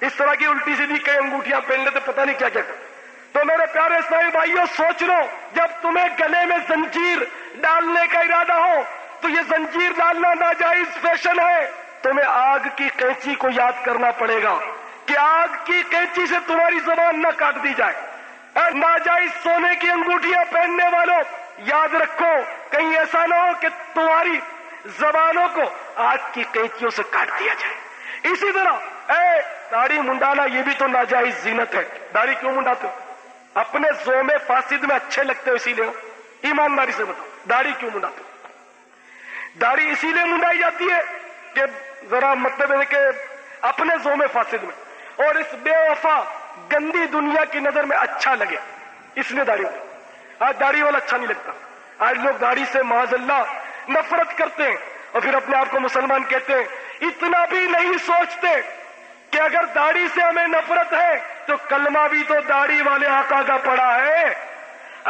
اس طرح کی الٹی سیدھی کئی انگوٹھیاں پہن لیتے، پتہ نہیں کیا کیا کرتے. تو میرے پیارے اسلامی بھائیوں سوچ لو، جب تمہیں گلے میں زنجیر ڈالنے کا ارادہ ہو تو یہ زنجیر ڈالنا ناجائز فیشن ہے. تمہیں آگ کی قینچی کو یاد کرنا پڑے گا کہ آگ کی قینچی سے تمہاری زبان نہ کاٹ دی جائے. ناجائز سونے کی انگوٹھیاں پہننے والوں یاد رکھو کہیں ایسا نہ ہو کہ تمہاری زبانوں کو آگ کی قینچیوں سے کاٹ دیا جائے. اسی طرح داڑھی منڈانا یہ بھی تو ناجائز زینت ہے. داڑھی کیوں منڈاتے ہو؟ اپنے زوم فاسد میں اچھے لگتے ہو اسی لیے. ایمانداری سے بتاؤ داڑھی کیوں منڈاتے ہو؟ داڑھی اسی لیے منڈائی جاتی ہے کہ ذرا مطلب ہے کہ اپنے زوم فاسد میں اور اس بے وفا گندی دنیا کی نظر میں اچھا لگے، اس لیے داڑھی. آج داڑھی والا اچھا نہیں لگتا. آج لوگ داڑھی سے معاذ اللہ نفرت کرتے ہیں اور پھر اپنے آپ کو مسلمان کہتے ہیں. اتنا بھی نہیں سوچتے کہ اگر داڑھی سے ہمیں نفرت ہے تو کلمہ بھی تو داڑھی والے آقا کا پڑا ہے.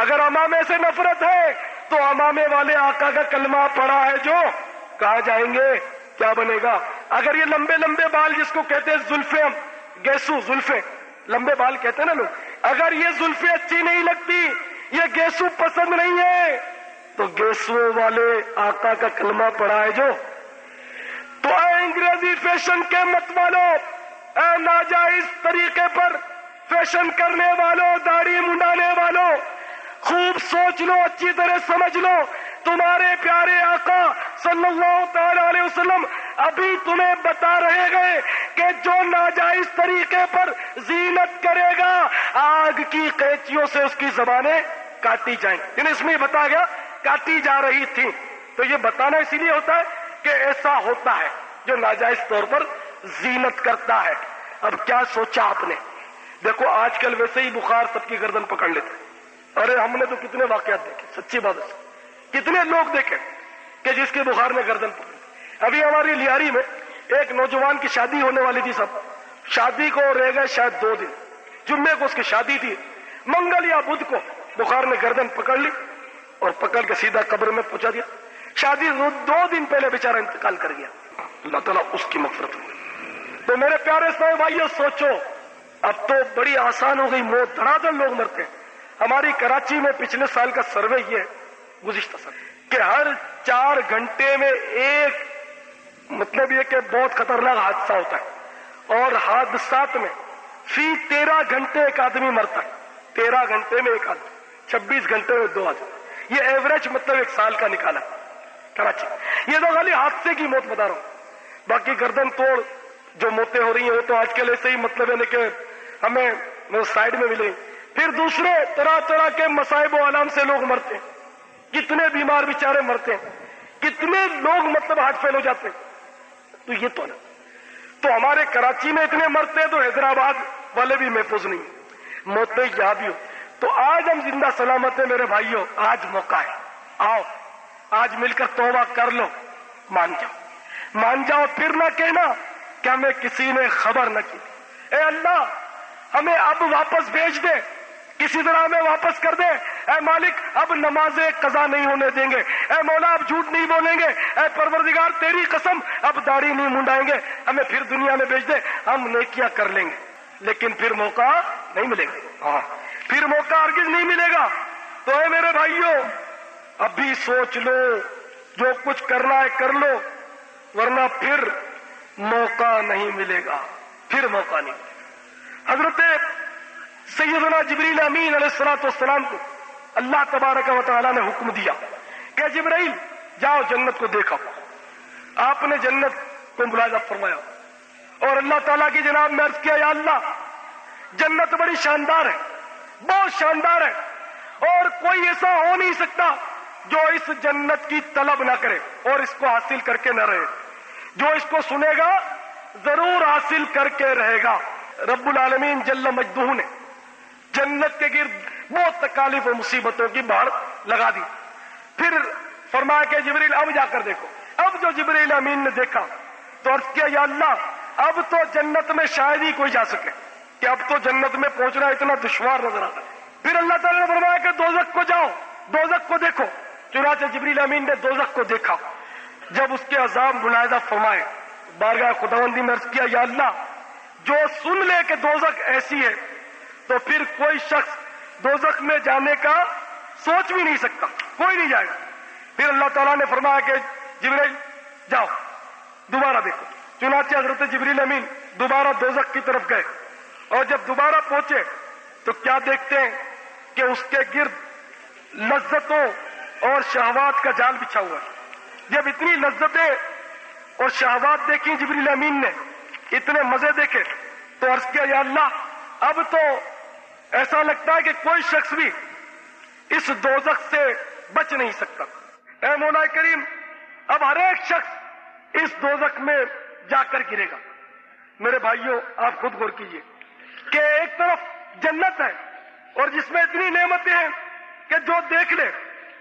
اگر امامے سے نفرت ہے تو امامے والے آقا کا کلمہ پڑا ہے. جو کہاں جائیں گے؟ کیا بنے گا؟ اگر یہ لمبے لمبے بال جس کو کہتے ہیں زلفیں، گیسو زلفیں، لمبے بال کہتے ہیں نا لوگ، اگر یہ زلفیں اچھی نہیں لگتی، یہ گیسو پسند نہیں ہے تو گیسو والے آقا کا کلمہ پڑا ہے جو. تو اے انگریزی فیشن کے مت والو، اے ناجائز طریقے پر فیشن کرنے والوں، داڑھی منڈانے والوں، خوب سوچ لو، اچھی طرح سمجھ لو، تمہارے پیارے آقا صلی اللہ تعالی علیہ وسلم ابھی تمہیں بتا رہے گئے کہ جو ناجائز طریقے پر زینت کرے گا آگ کی قینچیوں سے اس کی زبانیں کاٹی جائیں. یعنی اس میں یہ بتایا گیا کاٹی جا رہی تھی. تو یہ بتانا اسی لیے ہوتا ہے کہ ایسا ہوتا ہے جو ناجائز طور پر زینت کرتا ہے. اب کیا سوچا آپ نے؟ دیکھو آج کل ویسے ہی بخار سب کی گردن پکڑ لیتے. ارے ہم نے تو کتنے واقعات دیکھے، سچی بات ہے، کتنے لوگ دیکھے کہ جس کے بخار نے گردن پکڑی. ابھی ہماری لیاری میں ایک نوجوان کی شادی ہونے والی تھی. سب شادی کو رہ گئے شاید 2 دن. جمعے کو اس کی شادی تھی، منگل یا بدھ کو بخار نے گردن پکڑ لی اور پکڑ کے سیدھا قبر میں پہنچا دیا. شادی 2 دن پہلے بیچارہ انتقال کر گیا. اللہ تعالیٰ اس کی مغفرت ہوئی. تو میرے پیارے اسلامی بھائیوں سوچو، اب تو بڑی آسان ہو گئی موت، دھڑا دھڑ لوگ مرتے ہیں. ہماری کراچی میں پچھلے سال کا سروے یہ ہے، گزشتہ سال، کہ ہر 4 گھنٹے میں ایک مطلب یہ کہ بہت خطرناک حادثہ ہوتا ہے، اور حادثات میں فی 13 گھنٹے ایک آدمی مرتا ہے. 13 گھنٹے میں ایک آدمی، 26 گھنٹے میں 2 آدمی. یہ ایوریج مطلب 1 سال کا نکالا کراچی. یہ تو خالی حادثے کی موت بتا رہا ہوں، باقی گردن توڑ جو موتیں ہو رہی ہیں وہ تو آج کل ایسے ہی مطلب ہے کہ ہمیں سائڈ میں ملے. پھر دوسرے طرح طرح کے مصائب و آلام سے لوگ مرتے ہیں. کتنے بیمار بیچارے مرتے ہیں، کتنے لوگ مطلب ہارٹ فیل ہو جاتے ہیں. تو یہ تو نا، تو ہمارے کراچی میں اتنے مرتے ہیں تو حیدرآباد والے بھی محفوظ نہیں، موتیں یہاں بھی ہو. تو آج ہم زندہ سلامت ہیں میرے بھائیوں. آج موقع ہے، آؤ آج مل کر توبہ کر لو، مان جاؤ. پھر نہ کہنا کہ ہمیں کسی نے خبر نہ کی. اے اللہ ہمیں اب واپس بھیج دے کسی طرح ہمیں واپس کر دے. اے مالک اب نمازیں قضا نہیں ہونے دیں گے. اے مولا اب جھوٹ نہیں بولیں گے. اے پروردگار تیری قسم اب داڑھی نہیں منڈائیں گے. ہمیں پھر دنیا میں بھیج دے, ہم نیکیاں کر لیں گے. لیکن پھر موقع نہیں ملے گا. پھر موقع ہرگز نہیں ملے گا. تو اے میرے بھائیوں ابھی سوچ لو, جو کچھ کرنا ہے کر لو, ورنہ پھر موقع نہیں ملے گا. پھر موقع نہیں. حضرت سیدنا جبریل امین علیہ الصلوۃ والسلام کو اللہ تبارک و تعالیٰ نے حکم دیا کہ جبرائیل جاؤ جنت کو دیکھو. آپ نے جنت کو ملاحظہ فرمایا اور اللہ تعالیٰ کی جناب میں عرض کیا, یا اللہ جنت بڑی شاندار ہے, بہت شاندار ہے, اور کوئی ایسا ہو نہیں سکتا جو اس جنت کی طلب نہ کرے اور اس کو حاصل کر کے نہ رہے. جو اس کو سنے گا ضرور حاصل کر کے رہے گا. رب العالمین جل مجدہ نے جنت کے گرد بہت تکالیف و مصیبتوں کی باڑ لگا دی. پھر فرمایا کہ جبریل اب جا کر دیکھو. اب جو جبریل امین نے دیکھا تو عرض کیا, یا اللہ اب تو جنت میں شاید ہی کوئی جا سکے, کہ اب تو جنت میں پہنچنا اتنا دشوار نظر آتا ہے. پھر اللہ تعالیٰ نے فرمایا کہ دوزخ کو جاؤ, دوزخ کو دیکھو. چنانچہ جبریل امین نے دوزخ کو دیکھا. جب اس کے عذاب ملاحظہ فرمائے, بارگاہ خداوندی میں عرض کیا, یا اللہ جو سن لے کہ دوزخ ایسی ہے تو پھر کوئی شخص دوزخ میں جانے کا سوچ بھی نہیں سکتا, کوئی نہیں جائے گا. پھر اللہ تعالیٰ نے فرمایا کہ جبریل جاؤ دوبارہ دیکھو. چنانچہ حضرت جبریل امین دوبارہ دوزخ کی طرف گئے اور جب دوبارہ پہنچے تو کیا دیکھتے ہیں کہ اس کے گرد لذتوں اور شہوات کا جال بچھا ہوا ہے. جب اتنی لذتیں اور شہوات دیکھی جبریل امین نے, اتنے مزے دیکھے, تو عرض کیا, یا اللہ اب تو ایسا لگتا ہے کہ کوئی شخص بھی اس دوزخ سے بچ نہیں سکتا. اے مولا کریم اب ہر ایک شخص اس دوزخ میں جا کر گرے گا. میرے بھائیوں آپ خود غور کیجئے کہ ایک طرف جنت ہے اور جس میں اتنی نعمتیں ہیں کہ جو دیکھ لے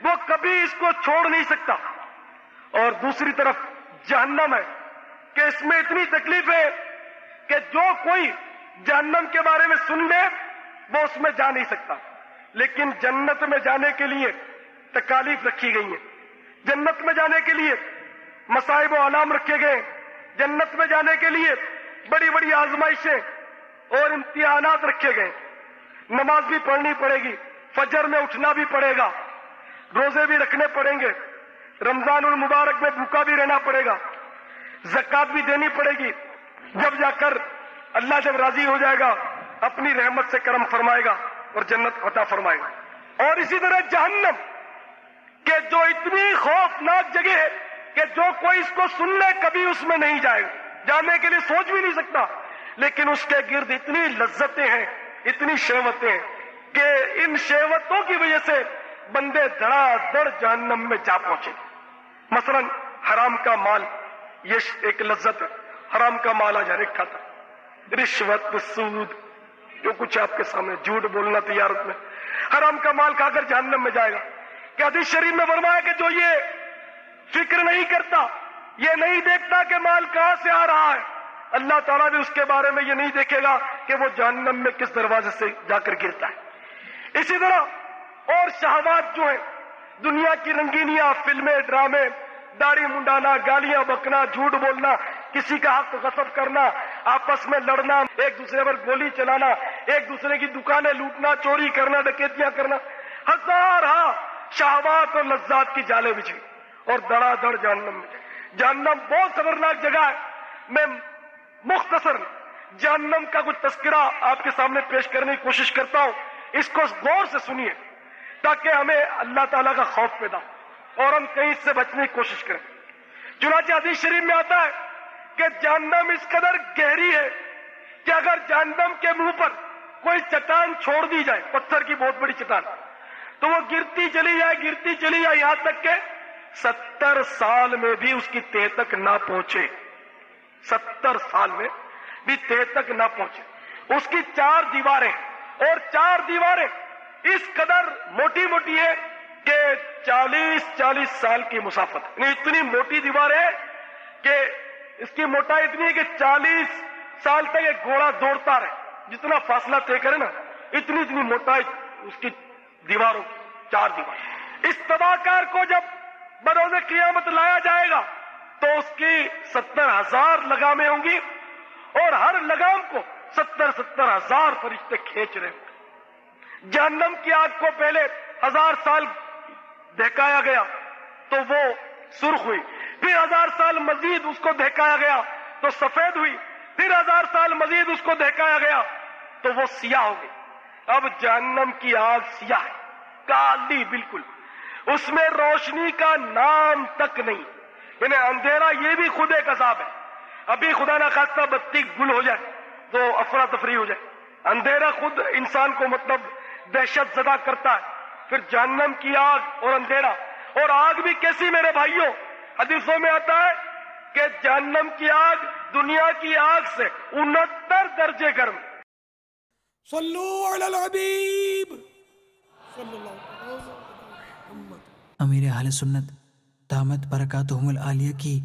وہ کبھی اس کو چھوڑ نہیں سکتا, اور دوسری طرف جہنم ہے کہ اس میں اتنی تکلیف ہے کہ جو کوئی جہنم کے بارے میں سن لے وہ اس میں جا نہیں سکتا. لیکن جنت میں جانے کے لیے تکالیف رکھی گئی ہیں, جنت میں جانے کے لیے مصائب و آلام رکھے گئے, جنت میں جانے کے لیے بڑی بڑی آزمائشیں اور امتحانات رکھے گئے. نماز بھی پڑھنی پڑے گی, فجر میں اٹھنا بھی پڑے گا, روزے بھی رکھنے پڑیں گے, رمضان المبارک میں بھوکا بھی رہنا پڑے گا, زکات بھی دینی پڑے گی. جب جا کر اللہ جب راضی ہو جائے گا اپنی رحمت سے کرم فرمائے گا اور جنت عطا فرمائے گا. اور اسی طرح جہنم کہ جو اتنی خوفناک جگہ ہے کہ جو کوئی اس کو سن لے کبھی اس میں نہیں جائے گا, جانے کے لیے سوچ بھی نہیں سکتا. لیکن اس کے گرد اتنی لذتیں ہیں, اتنی شہوتیں ہیں کہ ان شہوتوں کی وجہ سے بندے دھڑا دھڑ جہنم میں جا پہنچے. مثلا حرام کا مال یہ ایک لذت ہے, حرام کا مال آج ہر ایک کھاتا, رشوت, سود, جو کچھ آپ کے سامنے, جھوٹ بولنا تجارت میں, حرام کا مال کھا کر جہنم میں جائے گا. کہ حدیث شریف میں فرمایا کہ جو یہ فکر نہیں کرتا, یہ نہیں دیکھتا کہ مال کہاں سے آ رہا ہے, اللہ تعالیٰ بھی اس کے بارے میں یہ نہیں دیکھے گا کہ وہ جہنم میں کس دروازے سے جا کر گرتا ہے. اسی طرح اور شہوات جو ہیں, دنیا کی رنگینیاں, فلمیں, ڈرامے, داڑھی منڈانا, گالیاں بکنا, جھوٹ بولنا, کسی کا حق غصب کرنا, آپس میں لڑنا, ایک دوسرے پر گولی چلانا, ایک دوسرے کی دکانیں لوٹنا, چوری کرنا, ڈکیتیاں کرنا, ہزارہ شہوات اور لذات کی جالیں بچھی اور دڑا دڑ جہنم میں. جہنم بہت خطرناک جگہ ہے. میں مختصر جہنم کا کچھ تذکرہ آپ کے سامنے پیش کرنے کی کوشش کرتا ہوں, اس کو غور سے سنیے تاکہ ہمیں اللہ تعالیٰ کا خوف پیدا اور ہم کہیں اس سے بچنے کی کوشش کریں. چنانچہ حدیث شریف میں آتا ہے کہ جہنم اس قدر گہری ہے کہ اگر جہنم کے منہ پر کوئی چٹان چھوڑ دی جائے, پتھر کی بہت بڑی چٹان, تو وہ گرتی چلی جائے یہاں تک کہ 70 سال میں بھی اس کی تہ تک نہ پہنچے. 70 سال میں بھی تہ تک نہ پہنچے. اس کی 4 دیواریں, اور 4 دیواریں اس قدر موٹی موٹی ہے کہ 40 سال کی مسافت. اتنی موٹی دیوار ہے کہ اس کی موٹائی اتنی ہے کہ 40 سال تک ایک گھوڑا دوڑتا رہے, جتنا فاصلہ طے کرے نا اتنی موٹائی اس کی دیواروں کی 4 دیوار. اس تباہکار کو جب بروز قیامت لایا جائے گا تو اس کی 70,000 لگامیں ہوں گی اور ہر لگام کو 70,000 فرشتے کھینچ رہے ہوں گے. جہنم کی آگ کو پہلے 1000 سال دہکایا گیا تو وہ سرخ ہوئی، پھر 1000 سال مزید اس کو دہکایا گیا تو سفید ہوئی، پھر 1000 سال مزید اس کو دہکایا گیا تو وہ سیاہ ہو گئی. اب جہنم کی آگ سیاہ ہے، کالی بالکل، اس میں روشنی کا نام تک نہیں. یعنی اندھیرا یہ بھی خود ایک عذاب ہے. ابھی خدا نہ خواستہ بتی گل ہو جائے تو افراتفری ہو جائے. اندھیرا خود انسان کو مطلب دہشت زدہ کرتا ہے. پھر جہنم کی آگ اور اندھیرا، اور آگ بھی کیسی میرے بھائیوں، حدیثوں میں آتا ہے کہ جہنم کی آگ دنیا کی آگ سے 69 درجے گرم. صلو علی الحبیب صلی اللہ علیہ وسلم. امیر اہل سنت دامت برکاتہم العالیہ کی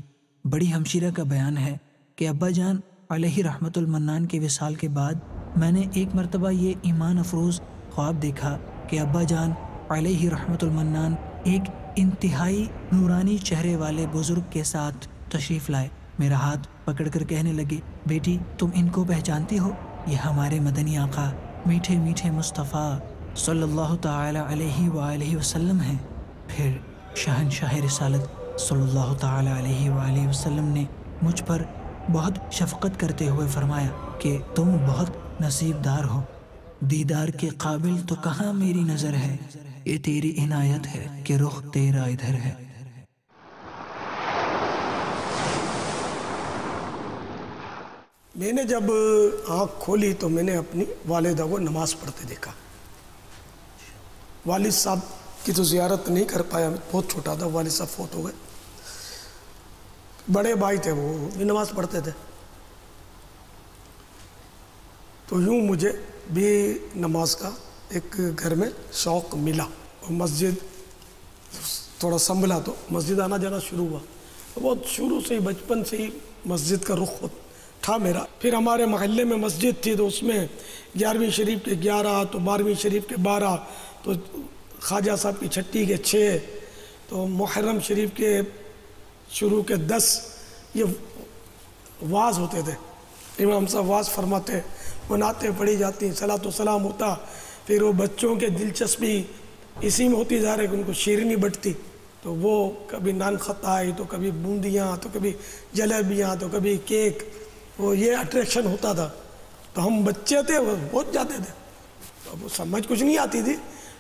بڑی ہمشیرہ کا بیان ہے کہ ابا جان علیہ رحمت المنان کے وصال کے بعد میں نے ایک مرتبہ یہ ایمان افروز خواب دیکھا کہ ابا جان علیہ رحمت المنان ایک انتہائی نورانی چہرے والے بزرگ کے ساتھ تشریف لائے. میرا ہاتھ پکڑ کر کہنے لگے، بیٹی تم ان کو پہچانتی ہو؟ یہ ہمارے مدنی آقا میٹھے میٹھے مصطفیٰ صلی اللہ تعالی علیہ وآلہ وسلم ہیں. پھر شہنشاہ رسالت صلی اللہ تعالی علیہ وآلہ وسلم نے مجھ پر بہت شفقت کرتے ہوئے فرمایا کہ تم بہت نصیب دار ہو. دیدار کے قابل تو کہاں میری نظر ہے، یہ تیری عنایت ہے کہ رخ تیرا ادھر ہے. میں نے جب آنکھ کھولی تو میں نے اپنی والدہ کو نماز پڑھتے دیکھا. والد صاحب کی تو زیارت نہیں کر پایا، بہت چھوٹا تھا، والد صاحب فوت ہو گئے. بڑے بھائی تھے وہ بھی نماز پڑھتے تھے. تو یوں مجھے بھی نماز کا ایک گھر میں شوق ملا. مسجد تھوڑا سنبھلا تو مسجد آنا جانا شروع ہوا. بہت شروع سے ہی بچپن سے ہی مسجد کا رخ تھا میرا. پھر ہمارے محلے میں مسجد تھی تو اس میں 11ویں شریف کے 11 تو 12ویں شریف کے 12 تو خواجہ صاحب کی چھٹی کے 6 تو محرم شریف کے شروع کے 10 یہ واز ہوتے تھے. امام صاحب واز فرماتے، مناتیں پڑھی جاتی، صلاۃ و سلام ہوتا. پھر وہ بچوں کے دلچسپی اسی میں ہوتی جا رہی کہ ان کو شیرینی بٹتی تو وہ کبھی نان خطائی تو کبھی بوندیاں تو کبھی جلیبیاں تو کبھی کیک، وہ یہ اٹریکشن ہوتا تھا. تو ہم بچے تھے وہ پہنچ جاتے تھے. اب وہ سمجھ کچھ نہیں آتی تھی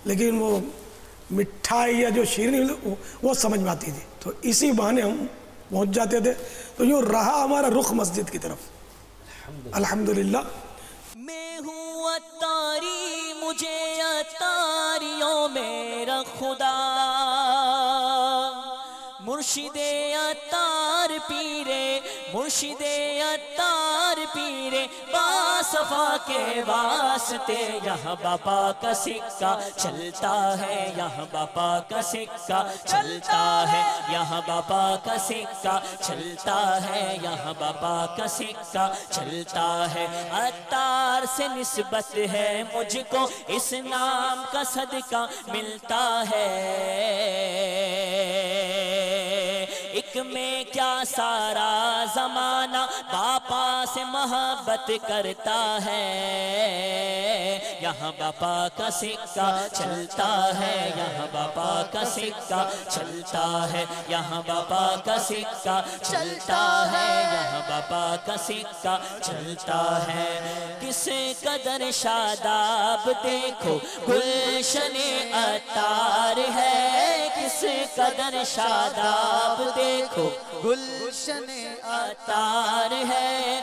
لیکن وہ مٹھائی یا جو شیرینی وہ سمجھ میں آتی تھی. تو اسی بہانے ہم پہنچ جاتے تھے. تو یوں رہا ہمارا رخ مسجد کی طرف. الحمدللہ. میں ہوں اتاری مجھے اتاریوں میرا خدا، مرشد اتار پیرے مرشد اتار پیرے باصفا کے واسطے. یہاں باپا کا سکہ چلتا ہے، یہاں باپا کا سکہ چلتا ہے، یہاں باپا کا سکہ چلتا ہے، یہاں باپا کا سکہ چلتا ہے. اتار سے نسبت ہے مجھ کو، اس نام کا صدقہ ملتا ہے. ایک میں کیا سارا زمانہ باپا سے محبت کرتا ہے. یہاں باپا کا سکہ چلتا ہے، یہاں باپا کا سکہ چلتا ہے، یہاں باپا کا سکہ چلتا ہے، یہاں باپا کا سکہ چلتا ہے. کس قدر شاداب دیکھو گلشن اتار ہے، کس قدر شاداب دیکھو گلشن اتار ہے.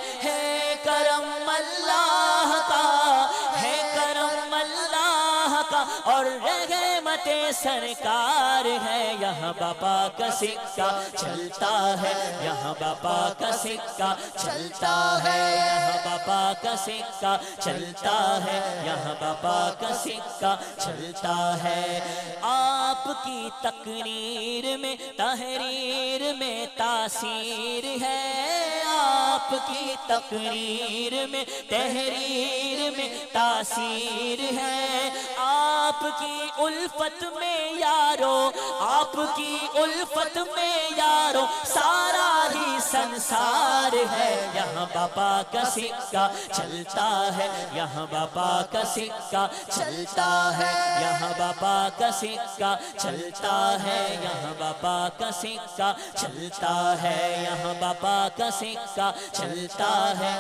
کرم اللہ کا، ہے کرم اللہ کا اور رحمت سرکار ہے. یہاں باپا کا سکہ چلتا ہے، یہاں باپا کا سکہ چلتا ہے، یہاں باپا کا سکہ چلتا ہے، یہاں باپا کا سکہ چلتا ہے. آپ کی تقریر میں تحریر میں تاثیر ہے، آپ کی تقریر میں تحریر میں تاثیر ہے. آپ آپ کی الفت میں یارو، آپ کی الفت میں یارو سارا ہی سنسار ہے، یہاں باپا کا سکہ چلتا ہے، یہاں باپا کا سکہ چلتا ہے، یہاں باپا کا سکہ چلتا ہے، یہاں باپا کا سکہ چلتا ہے، یہاں باپا کا سکہ چلتا ہے،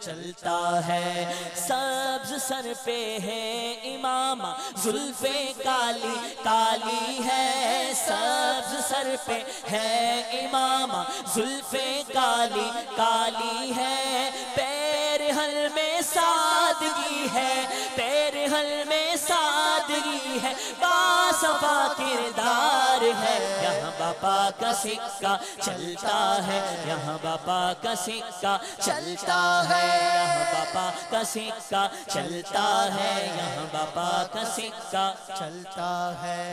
چلتا ہے۔ سبز سر پہ ہے امامہ، زلفیں کالی کالی ہے، سبز سر پہ ہے امامہ، زلفیں کالی کالی ہے، پیر حل میں سادگی ہے، پیر حل میں سادگی ہے، باصفا کردار ہے، یہاں باپا کا سکہ چلتا ہے، یہاں باپا کا سکہ چلتا ہے، یہاں باپا کا سکہ چلتا ہے، یہاں باپا کا سکہ چلتا ہے۔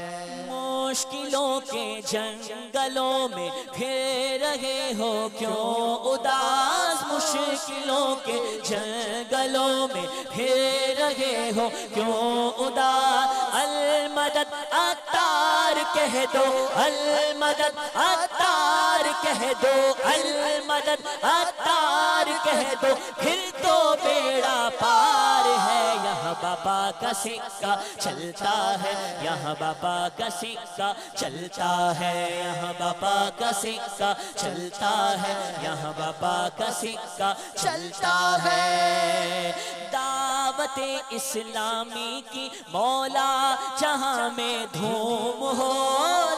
مشکلوں کے جنگلوں میں پھر رہے ہو کیوں اداس، مشکلوں کے جنگلوں میں پھر رہے ہو کیوں اداس، المدد عطار کہہ دو، المدد عطار کہہ دو، المدد عطار کہہ دو، پھر تو بیڑا پار ہے، یہاں باپا کا سکہ چلتا ہے، یہاں باپا کا سکہ چلتا ہے، یہاں باپا کا سکہ چلتا ہے، یہاں باپا کا سکہ چلتا ہے۔ دعوت اسلامی کی مولا جہاں میں دھوم ہو،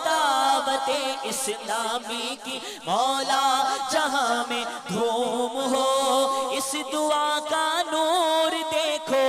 دعوت اسلامی کی مولا جہاں میں دھوم ہو، اس دعا کا نور دیکھو،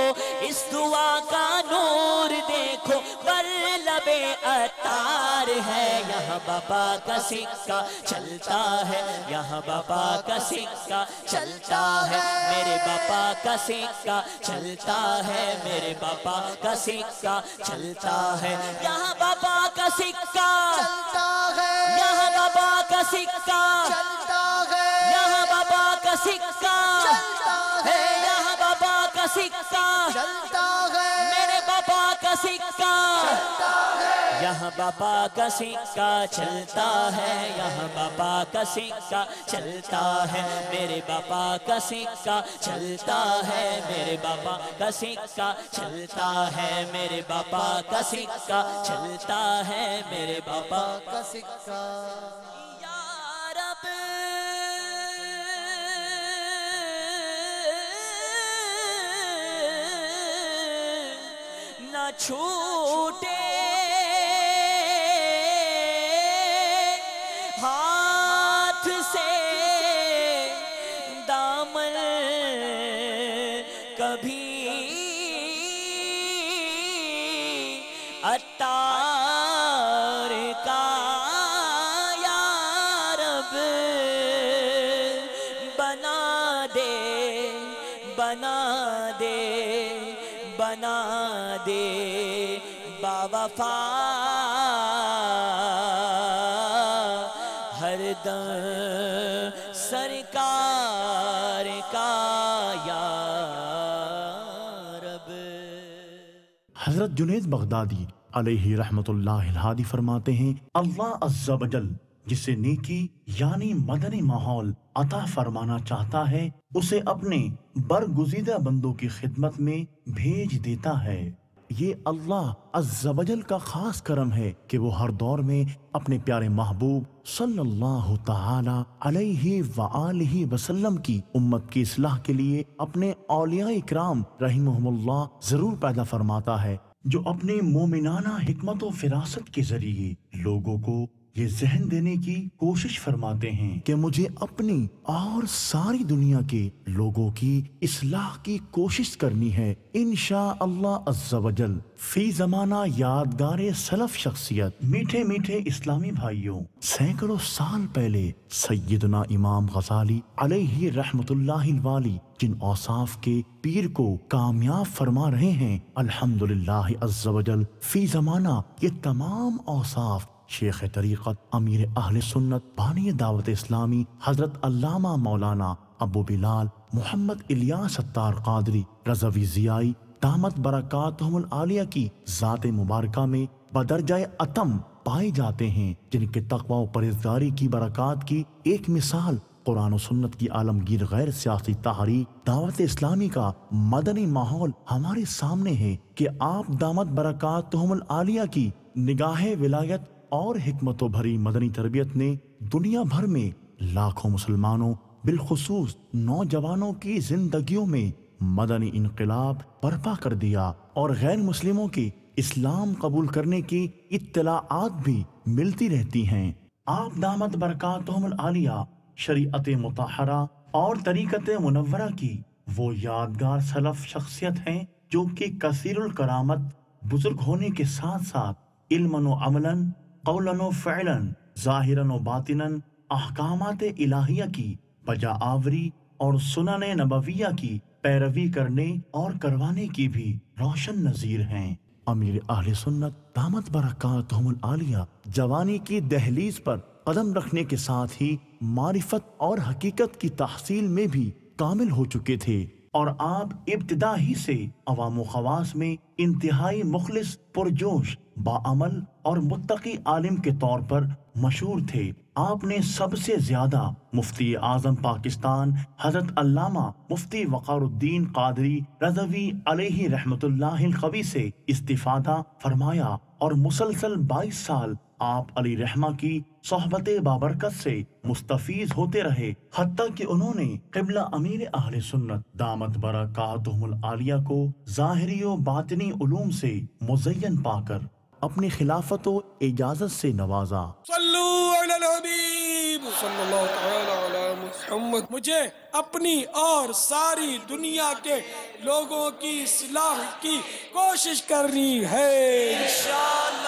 اس دعا کا نور دیکھو، بر لب عطار ہے، یہاں باپا کا سکہ چلتا ہے، یہاں باپا کا سکہ چلتا ہے، میرے باپا کا سکہ چلتا ہے، میرے باپا کا سکہ چلتا ہے، یہاں باپا کا سکہ چلتا ہے، یہاں باپا کا سکہ چلتا ہے، یہاں باپا کا سکہ چلتا ہے، یہاں باپا کا سکہ چلتا ہے، میرے باپا کا سکہ چلتا ہے، یہاں باپا کا سکہ چلتا ہے، یہاں باپا کا سکہ چلتا ہے، میرے باپا کا سکہ چلتا ہے، میرے باپا کا سکہ چلتا ہے، میرے باپا کا سکہ چلتا ہے، میرے باپا کا سکہ۔ یا رب نہ چھوٹے ہاتھ سے دامن کبھی عطار کا، یا رب بنا دے، بنا دے، بنا دے باوفا ہر دم سرکار کا، یا رب۔ حضرت جنید بغدادی علیہ رحمت اللہ الہادی فرماتے ہیں، اللہ عز و جل جسے نیکی یعنی مدنی ماحول عطا فرمانا چاہتا ہے، اسے اپنے برگزیدہ بندوں کی خدمت میں بھیج دیتا ہے۔ یہ اللہ عز و جل کا خاص کرم ہے کہ وہ ہر دور میں اپنے پیارے محبوب صلی اللہ تعالی علیہ وآلہ وسلم کی امت کی اصلاح کے لیے اپنے اولیاء اکرام رحمہم اللہ ضرور پیدا فرماتا ہے، جو اپنے مومنانہ حکمت و فراست کے ذریعے لوگوں کو یہ ذہن دینے کی کوشش فرماتے ہیں کہ مجھے اپنی اور ساری دنیا کے لوگوں کی اصلاح کی کوشش کرنی ہے۔ انشاءاللہ عز و جل فی زمانہ یادگار سلف شخصیت میٹھے میٹھے اسلامی بھائیوں، سینکڑوں سال پہلے سیدنا امام غزالی علیہ رحمت اللہ الوالی جن اوصاف کے پیر کو کامیاب فرما رہے ہیں، الحمدللہ عز و جل فی زمانہ یہ تمام اوصاف شیخ طریقت امیر اہل سنت بانی دعوت اسلامی حضرت علامہ مولانا ابو بلال محمد الیاس ستار قادری رضوی ضیائی دامت برکاتہم العالیہ کی ذات مبارکہ میں بدرجہ اتم پائے جاتے ہیں، جن کے تقوی و پرہیزگاری کی برکات کی ایک مثال قرآن و سنت کی عالمگیر غیر سیاسی تحریک دعوت اسلامی کا مدنی ماحول ہمارے سامنے ہے کہ آپ دامت برکاتہم العالیہ کی نگاہ ولایت اور حکمت و بھری مدنی تربیت نے دنیا بھر میں لاکھوں مسلمانوں بالخصوص نوجوانوں کی زندگیوں میں مدنی انقلاب برپا کر دیا، اور غیر مسلموں کی اسلام قبول کرنے کی اطلاعات بھی ملتی رہتی ہیں۔ آپ دامت برکاتہم العالیہ شریعت مطہرہ اور طریقت منورہ کی وہ یادگار سلف شخصیت ہیں جو کہ کثیر الکرامت، بزرگ ہونے کے ساتھ ساتھ علماً و عملاً، قولاً و فعلاً، ظاہراً و باطناً احکامات الہیہ کی بجا آوری اور سنن نبویہ کی پیروی کرنے اور کروانے کی بھی روشن نظیر ہیں۔ امیر اہل سنت دامت برکاتہم العالیہ جوانی کی دہلیز پر قدم رکھنے کے ساتھ ہی معرفت اور حقیقت کی تحصیل میں بھی کامل ہو چکے تھے، اور آپ ابتدا ہی سے عوام و خواص میں انتہائی مخلص، پرجوش، باعمل اور متقی عالم کے طور پر مشہور تھے۔ آپ نے سب سے زیادہ مفتی اعظم پاکستان حضرت علامہ مفتی وقار الدین قادری رضوی علیہ رحمت اللہ القوی سے استفادہ فرمایا، اور مسلسل 22 سال آپ علی رحمہ کی صحبت بابرکت سے مستفیض ہوتے رہے، حتیٰ کہ انہوں نے قبلہ امیر اہل سنت دامت برکاتہم العالیہ کو ظاہری و باطنی علوم سے مزین پا کر اپنی خلافت و اجازت سے نوازا۔ صلو علی الحبیب صلی اللہ تعالی علی محمد۔ مجھے اپنی اور ساری دنیا کے لوگوں کی اصلاح کی کوشش کرنی ہے انشاءاللہ۔